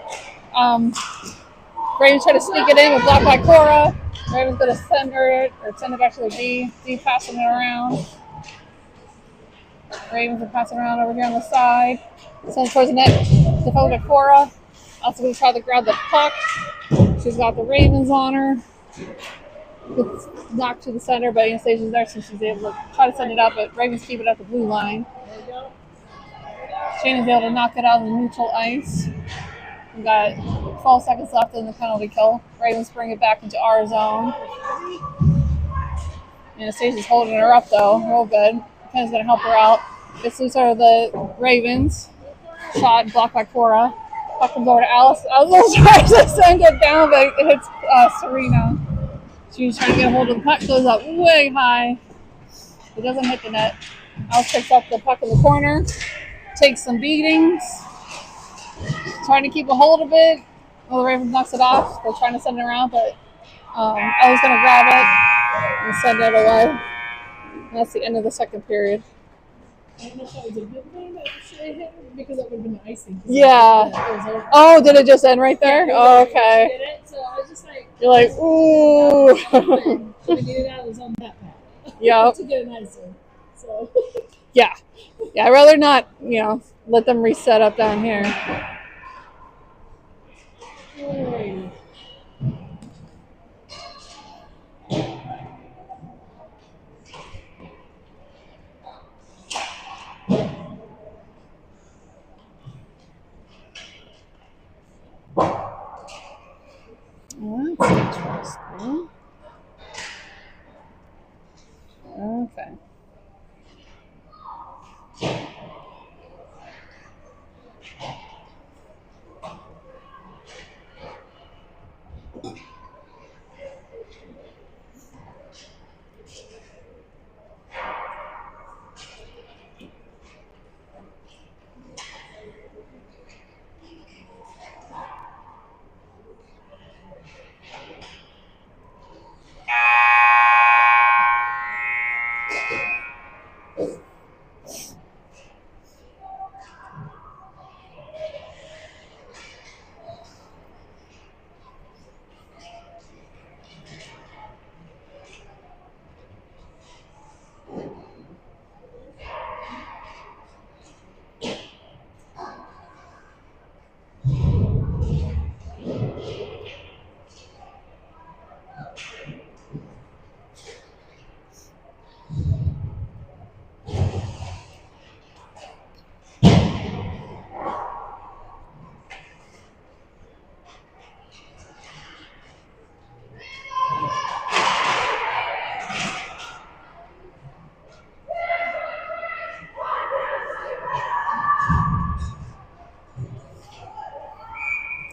Speaker 2: Ravens try to sneak it in, but blocked by Cora. Ravens going to send it back to the D. D passing it around. Ravens are passing around over here on the side. Send it towards the net. Defended by Cora. Also going to try to grab the puck. She's got the Ravens on her. It's knocked to the center, but Anastasia's there, so she's able to try to send it up, but Ravens keep it at the blue line. Shannon's able to knock it out on the neutral ice. We got 12 seconds left in the penalty kill. Ravens bring it back into our zone. Anastasia's holding her up though, real good. Ken's gonna help her out. Gets loose out of the Ravens. Shot blocked by Cora. Puck comes over to Alice. Alice tries to send it down, but it hits Serena. She's trying to get a hold of the puck, goes up way high. It doesn't hit the net. Alice picks up the puck in the corner, takes some beatings, trying to keep a hold of it. Well, the Ravens knocks it off. They're trying to send it around, but Alice going to grab it and send it away. And that's the end of the second period.
Speaker 1: I don't know if that was a good thing that she hit because that would have been icing.
Speaker 2: Yeah. Oh, did it just end right there?
Speaker 1: Yeah,
Speaker 2: oh, okay.
Speaker 1: Did it, so I was just like,
Speaker 2: you're like, ooh.
Speaker 1: Should have get it out of his own that bad.
Speaker 2: Yeah.
Speaker 1: To get an icing. So.
Speaker 2: Yeah. Yeah, I'd rather not, let them reset up down here.
Speaker 1: Hey.
Speaker 2: That's interesting. Okay.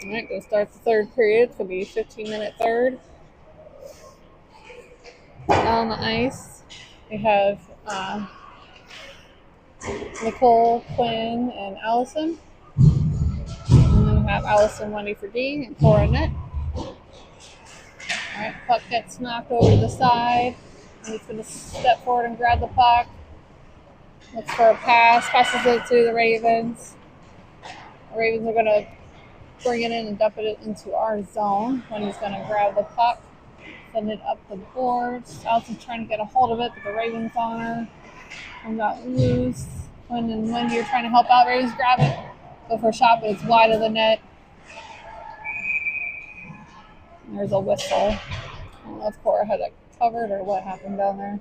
Speaker 2: All right, gonna start the third period. It's gonna be a 15-minute third. On the ice, we have Nicole, Quinn, and Allison. And then we have Allison, Wendy for D, and Cora net. All right, puck gets knocked over to the side. And he's gonna step forward and grab the puck. Looks for a pass, passes it to the Ravens. The Ravens are gonna bring it in and dump it into our zone. When he's going to grab the puck, send it up the boards. Allison's trying to get a hold of it, but the Ravens on her. Comes out loose. When you're trying to help out, Ravens grab it. Go for a shot, but it's wide of the net. And there's a whistle. I don't know if Cora had it covered or what happened down there.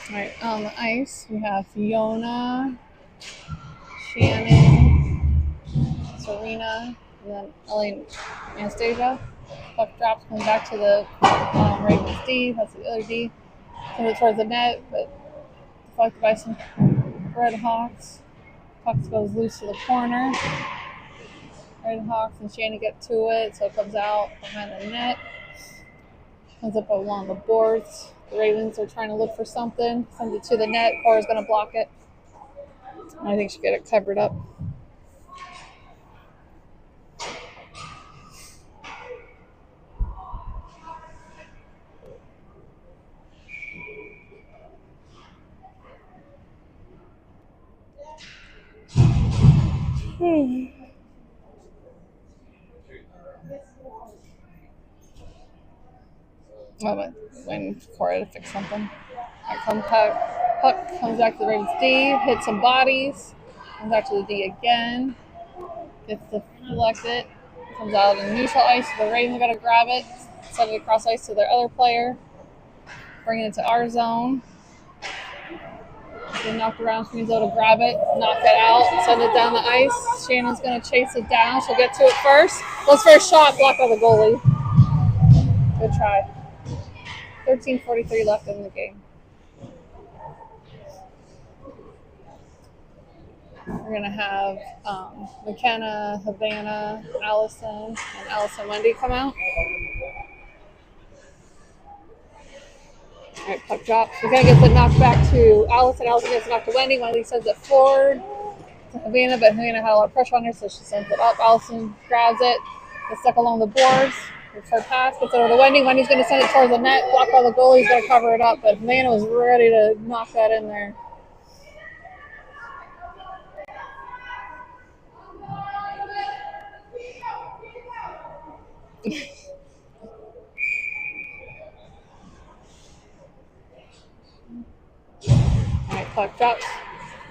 Speaker 2: All right, on the ice, we have Fiona, Shannon, Serena, and then Elaine, Anastasia. Puck drops, comes back to the Ravens D. That's the other D. Sends it towards the net, but deflected by some Red Hawks. Puck goes loose to the corner. Red Hawks and Shannon get to it, so it comes out behind the net. Comes up along the boards. The Ravens are trying to look for something. Sends it to the net. Cora's going to block it. I think she'll get it covered up. Oh, when Cora to fix something. Puck comes back to the Ravens D, hits some bodies, comes back to the D again, gets deflected, Comes out in neutral ice. The Ravens are going to grab it, send it across ice to their other player, bring it to our zone. Get knocked around. She's able to grab it, knock it out, send it down the ice. Shannon's going to chase it down. She'll get to it first. Goes for a shot, blocked by the goalie. Good try. 13:43 left in the game. We're going to have McKenna, Havana, Allison, and Allison Wendy come out. All right, puck drops. We're going to get the knock back to Allison. Allison gets it knocked to Wendy. Wendy sends it forward to Havana, but Havana had a lot of pressure on her, so she sends it up. Allison grabs it, gets stuck along the boards. It's her pass, gets it over to Wendy. Wendy's going to send it towards the net, blocked by the goalie. He's going to cover it up, but Havana was ready to knock that in there. All right, puck drops.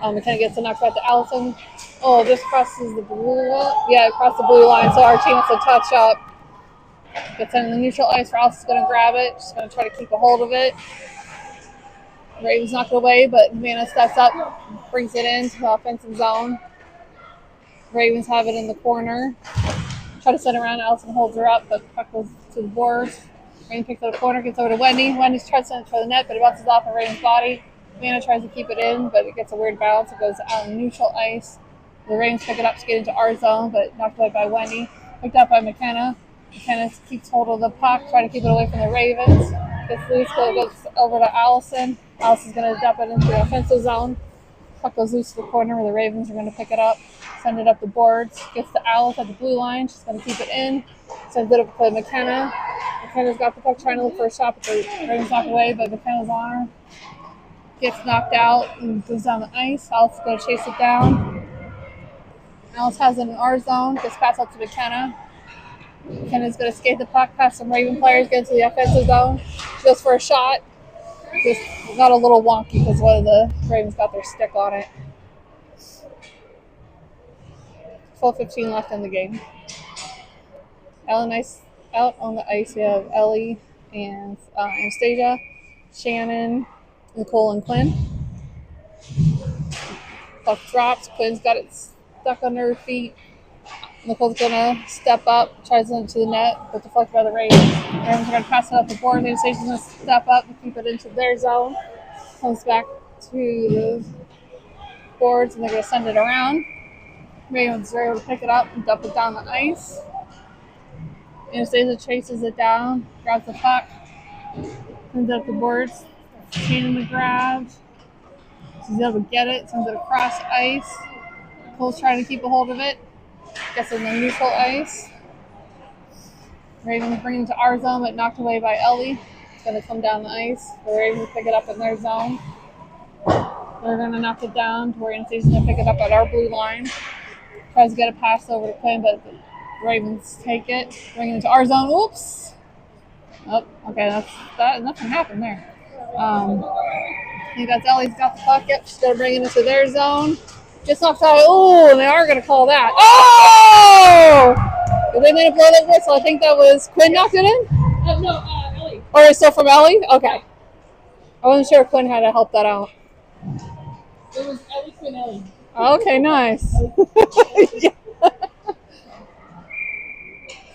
Speaker 2: McKenna gets a knock back to Allison. Oh, this crosses the blue line. Yeah, across the blue line, so our team has to touch up. Gets in the neutral ice. Rouse is going to grab it. She's going to try to keep a hold of it. Ravens knocked it away, but Havana steps up, brings it into the offensive zone. Ravens have it in the corner. Try to send around. Allison holds her up, but puck goes to the boards. Raven picks up the corner, gets over to Wendy. Wendy tries to send it for the net, but it bounces off of Raven's body. Havana tries to keep it in, but it gets a weird bounce. It goes out in neutral ice. The Ravens pick it up to get into our zone, but knocked away by Wendy. Picked up by McKenna. McKenna keeps hold of the puck, trying to keep it away from the Ravens. Gets loose, goes over to Allison. Allison's going to dump it into the offensive zone. Puck goes loose to the corner where the Ravens are going to pick it up, send it up the boards. Gets to Alice at the blue line. She's going to keep it in. Sends it up to McKenna. McKenna's got the puck, trying to look for a shot, but the Ravens knock away, but McKenna's on her. Gets knocked out and goes down the ice. Alice is going to chase it down. Alice has it in our zone. Gets passed out to McKenna. McKenna's going to skate the puck past some Raven players, get into the offensive zone. She goes for a shot. Just got a little wonky because one of the Ravens got their stick on it. 12:15 left in the game. Out on the ice, we have Ellie and Anastasia, Shannon, Nicole, and Quinn. Puck drops. Quinn's got it stuck under her feet. Nicole's going to step up, tries to into the net, but deflected by the Ravens. The Ravens are going to pass it up the board. Anastasia's going to step up and keep it into their zone. Comes back to the boards, and they're going to send it around. Ravens are able to pick it up and dump it down the ice. Anastasia chases it down, grabs the puck, sends it up the boards. Shannon the grab. She's able to get it, sends it across ice. Nicole's trying to keep a hold of it. Gets in the neutral ice. Ravens bring it to our zone, but knocked away by Ellie. It's going to come down the ice. The Ravens pick it up in their zone. They're going to knock it down to where Anastasia's going to pick it up at our blue line. Tries to get a pass over to Quinn, but the Ravens take it, bring it into our zone. Oops. Oh, okay, nothing happened there. I think that's Ellie's got the puck. Yep, she's going to bring it into their zone. Just knocked out. Oh, and they are going to call that. Oh! They made a blow that whistle. I think that was Quinn knocked it in?
Speaker 1: No, Ellie.
Speaker 2: Or it's still from Ellie? Okay. I wasn't sure if Quinn had to help that out.
Speaker 1: It was Ellie, Quinn, Ellie.
Speaker 2: Okay, nice. Yeah.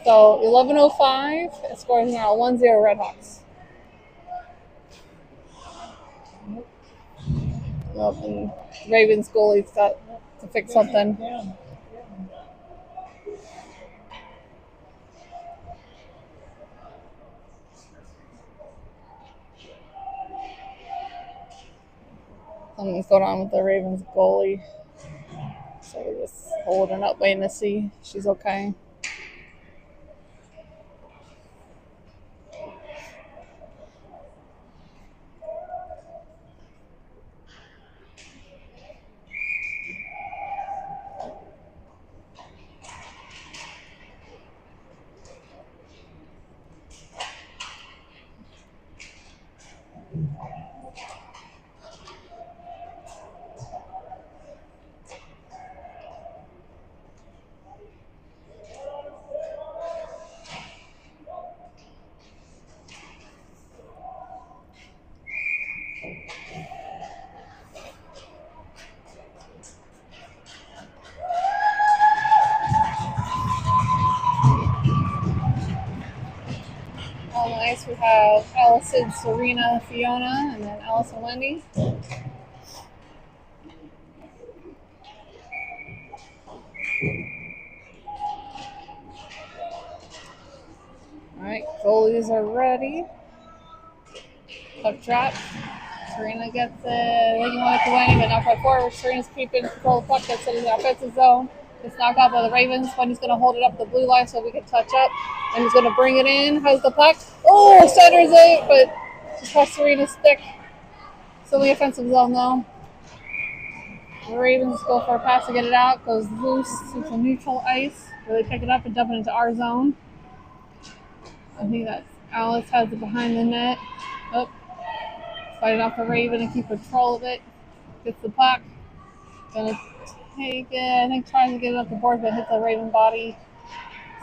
Speaker 2: So 11:05. Score is now 1-0 Redhawks. Well, and Ravens goalie's got to fix something. Something's going on with the Ravens goalie. So we're just holding up, waiting to see if she's okay. have Allison, Serena, Fiona, and then Allison, Wendy. All right, goalies are ready. Puck drop. Serena gets it. Looking like to Wendy, but knocked by forward. Serena's keeping control of the puck. Gets it in the offensive zone. It's knocked out by the Ravens. Wendy's going to hold it up the blue line so we can touch up. And he's going to bring it in. Has the puck. Oh, centers it, but just across Serena's stick. Still the offensive zone, though. The Ravens go for a pass to get it out. Goes loose to some neutral ice. Where they pick it up and dump it into our zone. I think that's Alice has it behind the net. Oh, fighting off the Raven and keep control of it. Gets the puck. Gonna take it. I think trying to get it up the board, but hits the Raven body.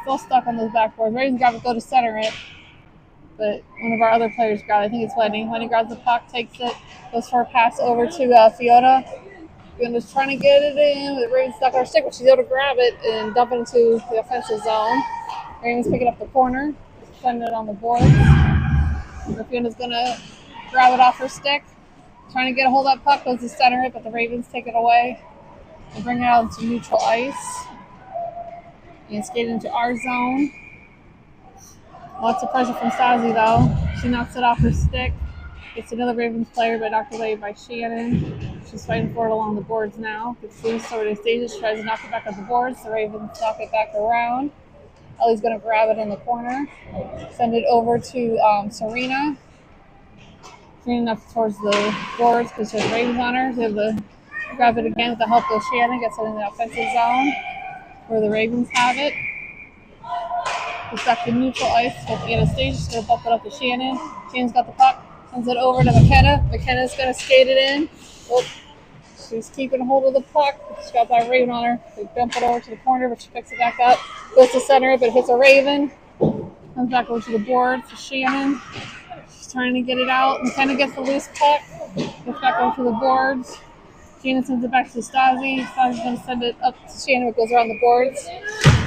Speaker 2: Still stuck on those backboards. Ravens grab it, go to center it. But one of our other players grab it. I think it's Wendy. Wendy grabs the puck, takes it, goes for a pass over to Fiona. Fiona's trying to get it in, but the Ravens stuck on her stick, but she's able to grab it and dump it into the offensive zone. Ravens pick it up the corner, send it on the board. Fiona's going to grab it off her stick. Trying to get a hold of that puck, goes to center it, but the Ravens take it away and bring it out into neutral ice. And skate into our zone. Lots of pressure from Stasi, though. She knocks it off her stick. Gets another Ravens player, but knocked away by Shannon. She's fighting for it along the boards now. Gets loose over the stages, tries to knock it back on the boards. The Ravens knock it back around. Ellie's going to grab it in the corner. Send it over to Serena. Serena up towards the boards because there's Ravens on her. They have to grab it again with the help of Shannon. Gets it in the offensive zone where the Ravens have it. It's back to neutral ice with Anastasia. She's going to bump it up to Shannon. Shannon's got the puck. Sends it over to McKenna. McKenna's going to skate it in. Oh, she's keeping hold of the puck. She's got that Raven on her. They dump it over to the corner, but she picks it back up. Goes to center, but hits a Raven. Comes back over to the board to Shannon. She's trying to get it out. McKenna gets the loose puck. Gets back over to the boards. Shannon sends it back to Stasi. Stasi's going to send it up to Shannon. It goes around the boards.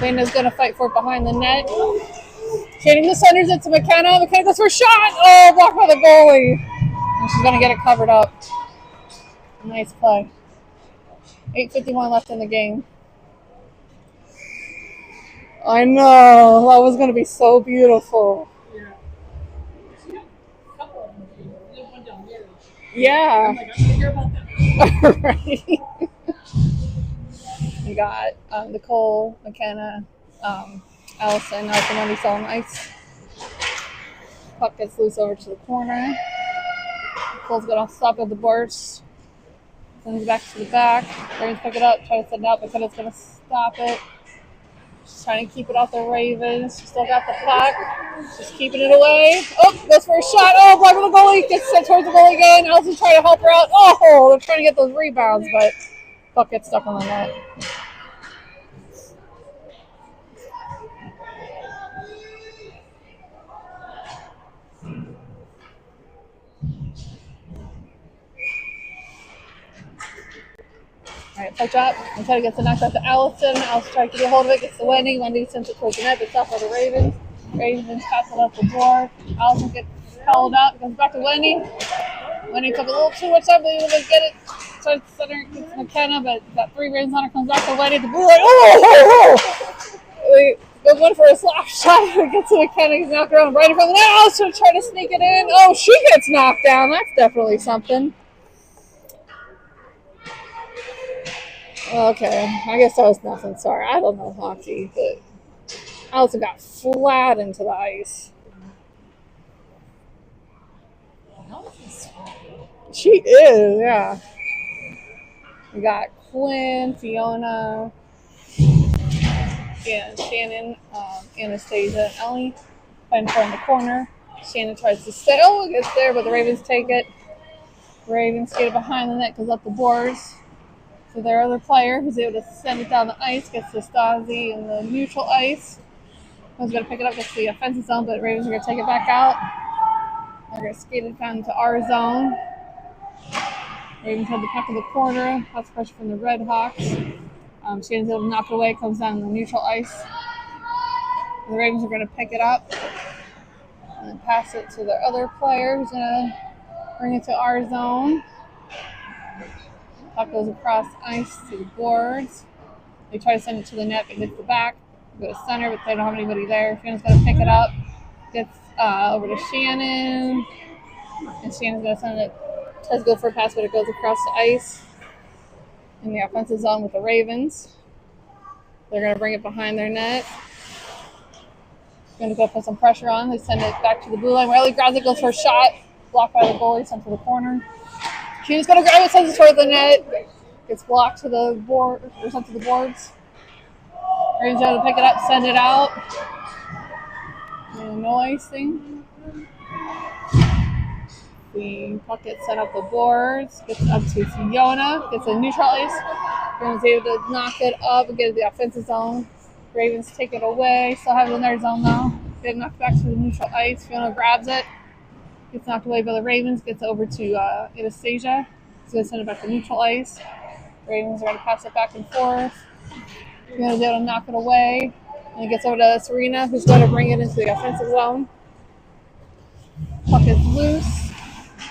Speaker 2: Lena's going to fight for it behind the net. Shannon just senders it to McKenna. McKenna goes for a shot. Oh, blocked by the goalie. And she's going to get it covered up. Nice play. 8:51 left in the game. I know. That was going to be so beautiful. Yeah. Right. We got Nicole, McKenna, Allison, Wendy still on ice. Puck gets loose over to the corner. Nicole's going to stop at the boards. Sends it back to the back. Ravens pick it up, try to send it out. McKenna's going to stop it. She's trying to keep it off the Ravens. She's still got the puck. She's keeping it away. Oh, goes for a shot. Oh, blocked by the goalie. Gets sent towards the goalie again. Allison's trying to help her out. Oh, they're trying to get those rebounds, but puck gets stuck on the net. All right, puck drop. Until gets the knocked out to Allison. Allison tries to get a hold of it. Gets to Wendy. Wendy sends it towards the net. It's off by the Ravens. Ravens pass it up the board. Allison gets held up. Goes back to Wendy. Wendy took a little too much time to be able to get it. Tries to center. Gets McKenna, but got 3 Ravens on her. Comes back to Wendy. The blue line. Oh! Goes one for a slap shot. Gets to McKenna. He's knocked around right in front of the net. Allison trying to sneak it in. Oh, she gets knocked down. That's definitely something. Okay, I guess that was nothing. Sorry, I don't know hockey, but Allison got flat into the ice. She is, yeah. We got Quinn, Fiona, and Shannon, Anastasia, and Ellie fighting for in the corner. Shannon tries to stay. Oh, it gets there, but the Ravens take it. Ravens get it behind the net, goes up the boards. So their other player who's able to send it down the ice gets to Stasi in the neutral ice. Who's going to pick it up, gets to the offensive zone, but Ravens are going to take it back out. They're going to skate it down to our zone. Ravens have the puck in the corner. Lots of pressure from the Red Hawks. Shannon's able to knock it away, comes down the neutral ice. The Ravens are going to pick it up. And pass it to the other player who's going to bring it to our zone. Puck goes across ice to the boards. They try to send it to the net, but hits the back. Go to center, but they don't have anybody there. Shannon's going to pick it up. Gets over to Shannon. And Shannon's going to send it. Tries to go for a pass, but it goes across the ice in the offensive zone with the Ravens. They're going to bring it behind their net. Going to go put some pressure on. They send it back to the blue line. Riley grabs it, goes for a shot. Blocked by the goalie, sent to the corner. She's going to grab it, sends it toward the net. Gets blocked to the board, or sent to the boards. Ravens able to pick it up, send it out. And no icing. The puck gets sent up the boards. Gets up to Fiona. Gets a neutral ice. Ravens able to knock it up and get it to the offensive zone. Ravens take it away. Still have it in their zone though. Get it knocked back to the neutral ice. Fiona grabs it. Gets knocked away by the Ravens. Gets over to Anastasia. She's going to send it back to neutral ice. Ravens are going to pass it back and forth. Fiona's able to knock it away. And it gets over to Serena, who's going to bring it into the offensive zone. Puck is loose.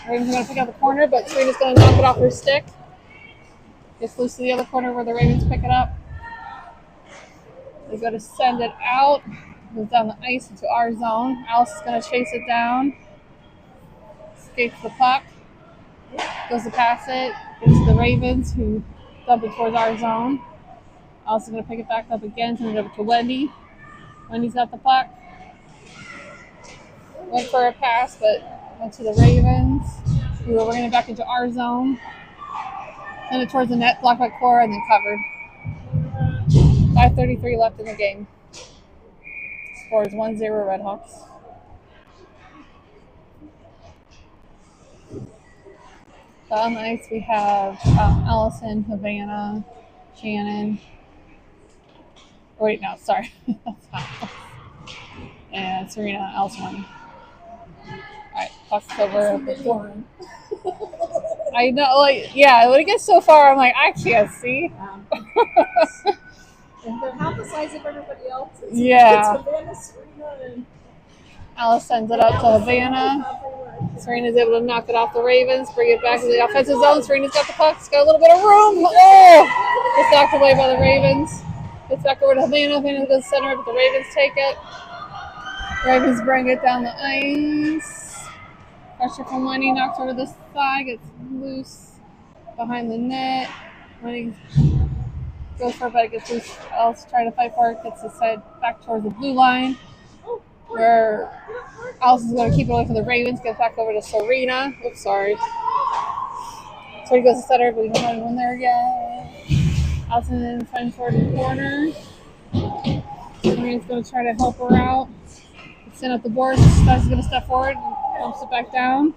Speaker 2: Ravens are going to pick out the corner, but Serena's going to knock it off her stick. Gets loose to the other corner where the Ravens pick it up. They go to send it out. Goes down the ice into our zone. Alice is going to chase it down. Escapes the puck. Goes to pass it. Gets to the Ravens, who dump it towards our zone. Alice is going to pick it back up again. Send it over to Wendy. Wendy's got the puck. Went for a pass, but went to the Ravens, who will bring it back into our zone. Send it towards the net, blocked by Cora, and then covered. 5:33 left in the game. Score is 1-0 Redhawks. So on the ice we have Allison, Havana, Shannon. Oh, wait, no, sorry. And Serena, Allison. Alright, puck's over. I know, like, yeah, when it gets so far, I'm like, I can't see.
Speaker 1: They're half the size of everybody else.
Speaker 2: Yeah.
Speaker 1: It's Havana, Serena, and
Speaker 2: Alice sends it up to Havana. Serena's able to knock it off the Ravens, bring it back to the offensive zone. Serena's got the puck. She's got a little bit of room. Oh! Gets knocked away by the Ravens. Gets back over to Havana. Havana goes center, but the Ravens take it. Ravens bring it down the ice. Pressure from Lenny, knocks over the side, gets loose behind the net. Lenny goes for it, but it gets loose. Alice trying to fight for it, gets his side back towards the blue line, where Alice is going to keep it away from the Ravens, gets back over to Serena. Oops, sorry. So he goes to center, but we don't have anyone there yet. Allison then finds forward in the corner. Serena's going to try to help her out. Send up the board. Stas is going to step forward and bumps it back down.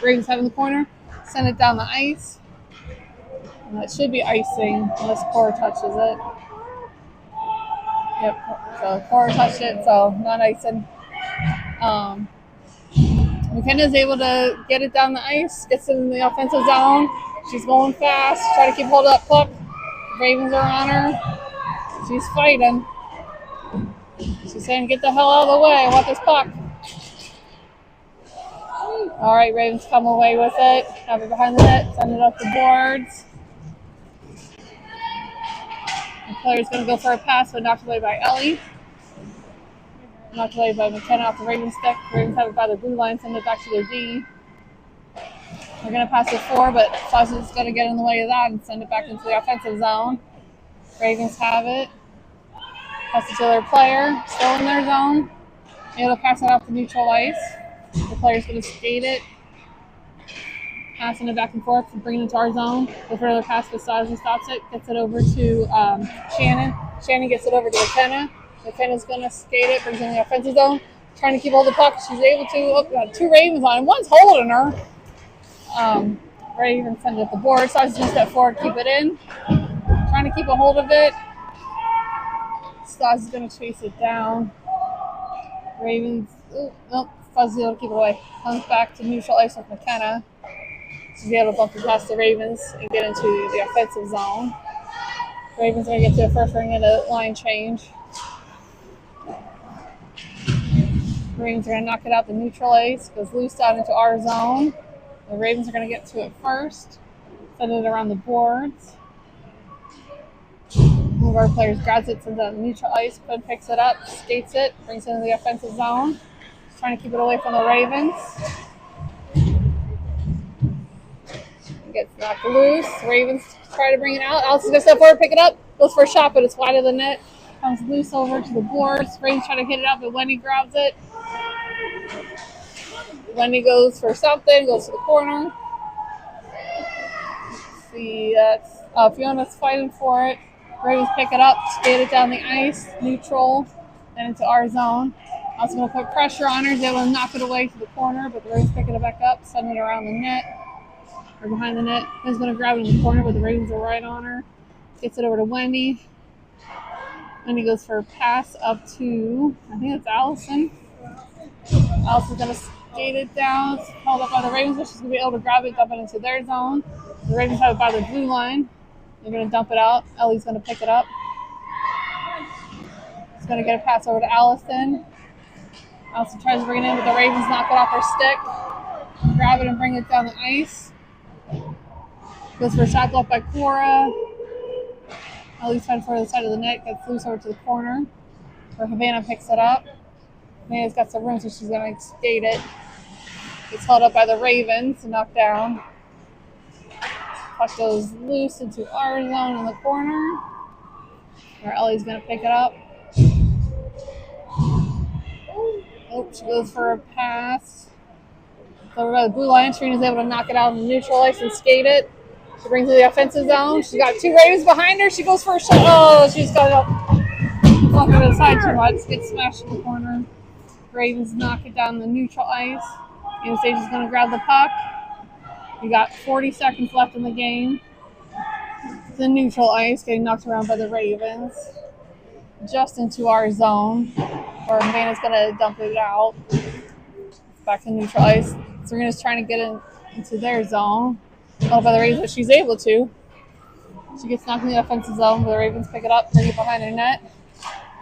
Speaker 2: Ravens have in the corner. Send it down the ice. And that should be icing unless Cora touches it. Yep. So Cora touched it, so not icing. McKenna's able to get it down the ice. Gets it in the offensive zone. She's going fast. Try to keep hold of that puck. Ravens are on her. She's fighting. She's saying, get the hell out of the way. I want this puck. All right, Ravens come away with it. Have it behind the net. Send it up the boards. The player's going to go for a pass, but knocked away by Ellie. Knocked away by McKenna off the Ravens stick. Ravens have it by the blue line. Send it back to their D. They're going to pass it 4, but Fuzz is going to get in the way of that and send it back into the offensive zone. Ravens have it. Pass it to their player, still in their zone. Able to pass it off the neutral ice. The player's going to skate it. Passing it back and forth and bringing it to our zone. Go for another pass to Stas and stops it. Gets it over to Shannon. Shannon gets it over to McKenna. McKenna's going to skate it, brings it in the offensive zone. Trying to keep hold of the puck. She's able to. Oh, got 2 Ravens on him. One's holding her. Ravens send it at the board. Stas is going to step forward, keep it in. Trying to keep a hold of it. Stas is going to chase it down. Ravens, nope, Fuzzy will keep it away. Comes back to neutral ice with McKenna. She's able to bump it past the Ravens and get into the offensive zone. Ravens are going to get to the first ring and a line change. Ravens are going to knock it out the neutral ice. Goes loose out into our zone. The Ravens are going to get to it first. Send it around the boards. One of our players grabs it, sends it on the neutral ice. Quinn picks it up, skates it, brings it into the offensive zone. Just trying to keep it away from the Ravens. Gets knocked loose. Ravens try to bring it out. Allison's going to step forward, pick it up. Goes for a shot, but it's wide of the net. Comes loose over to the boards. Ravens try to hit it out, but Wendy grabs it. Wendy goes for something, goes to the corner. Let's see, Fiona's fighting for it. Ravens pick it up, skate it down the ice, neutral, and into our zone. Also going to put pressure on her. She's able to knock it away to the corner, but the Ravens picking it back up, send it around the net. Or behind the net. Is going to grab it in the corner, but the Ravens are right on her. Gets it over to Wendy. Wendy goes for a pass up to, I think it's Allison. Allison's going to skate it down. It's held up by the Ravens, but she's going to be able to grab it, dump it into their zone. The Ravens have it by the blue line. They're going to dump it out. Ellie's going to pick it up. She's going to get a pass over to Allison. Allison tries to bring it in, but the Ravens knock it off her stick. Grab it and bring it down the ice. Goes for a shot blocked by Cora. Ellie's trying for the side of the net. Gets loose over to the corner. Where Havana picks it up. Havana's got some room, so she's going to skate it. Gets held up by the Ravens and knocked down. Puck goes loose into our zone in the corner. Where Ellie's going to pick it up. Oh, she goes for a pass. Over by the blue line. Sharina's able to knock it out in the neutral ice and skate it. She brings it to the offensive zone. She's got two Ravens behind her. She goes for a shot. Oh, she's got it up. Walk her to the side too much. Gets smashed in the corner. Ravens knock it down the neutral ice. Anastasia's going to grab the puck. We got 40 seconds left in the game. The neutral ice getting knocked around by the Ravens. Just into our zone. Where Havana's going to dump it out. Back to neutral ice. Serena's trying to get into their zone. Held by the Ravens, but she's able to. She gets knocked in the offensive zone, but the Ravens pick it up, bring it behind her net.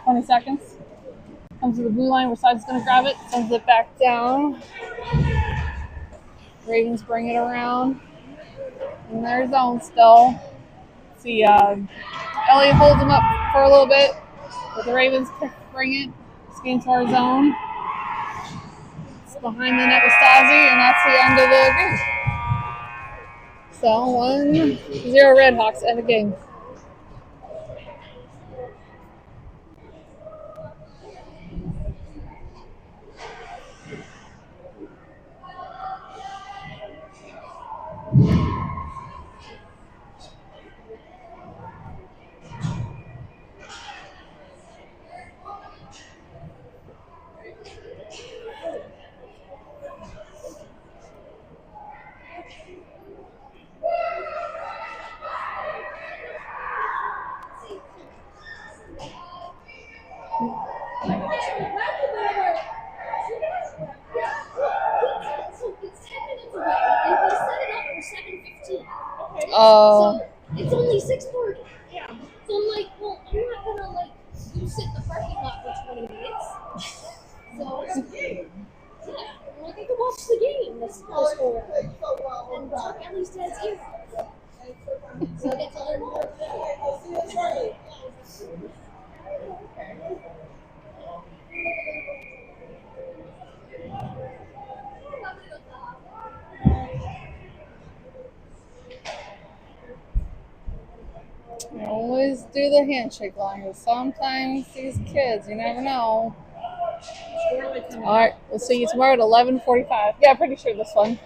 Speaker 2: 20 seconds. Comes to the blue line where Side's going to grab it, sends it back down. Ravens bring it around in their zone still. See, Elliott holds them up for a little bit, but the Ravens bring it, skate into our zone. It's behind the net with Stasi, and that's the end of the game. So 1-0 Redhawks end of game.
Speaker 3: So it's only 6:40. Yeah. So I'm like, well, I'm not gonna sit in the parking lot for 20 minutes. So yeah, I'm like, I can watch the game. This score. And Chuck at least has here. So it's all involved.
Speaker 2: I always do the handshake line, but sometimes these kids, you never know. All right, we'll see you tomorrow at 11:45. Yeah, pretty sure this one.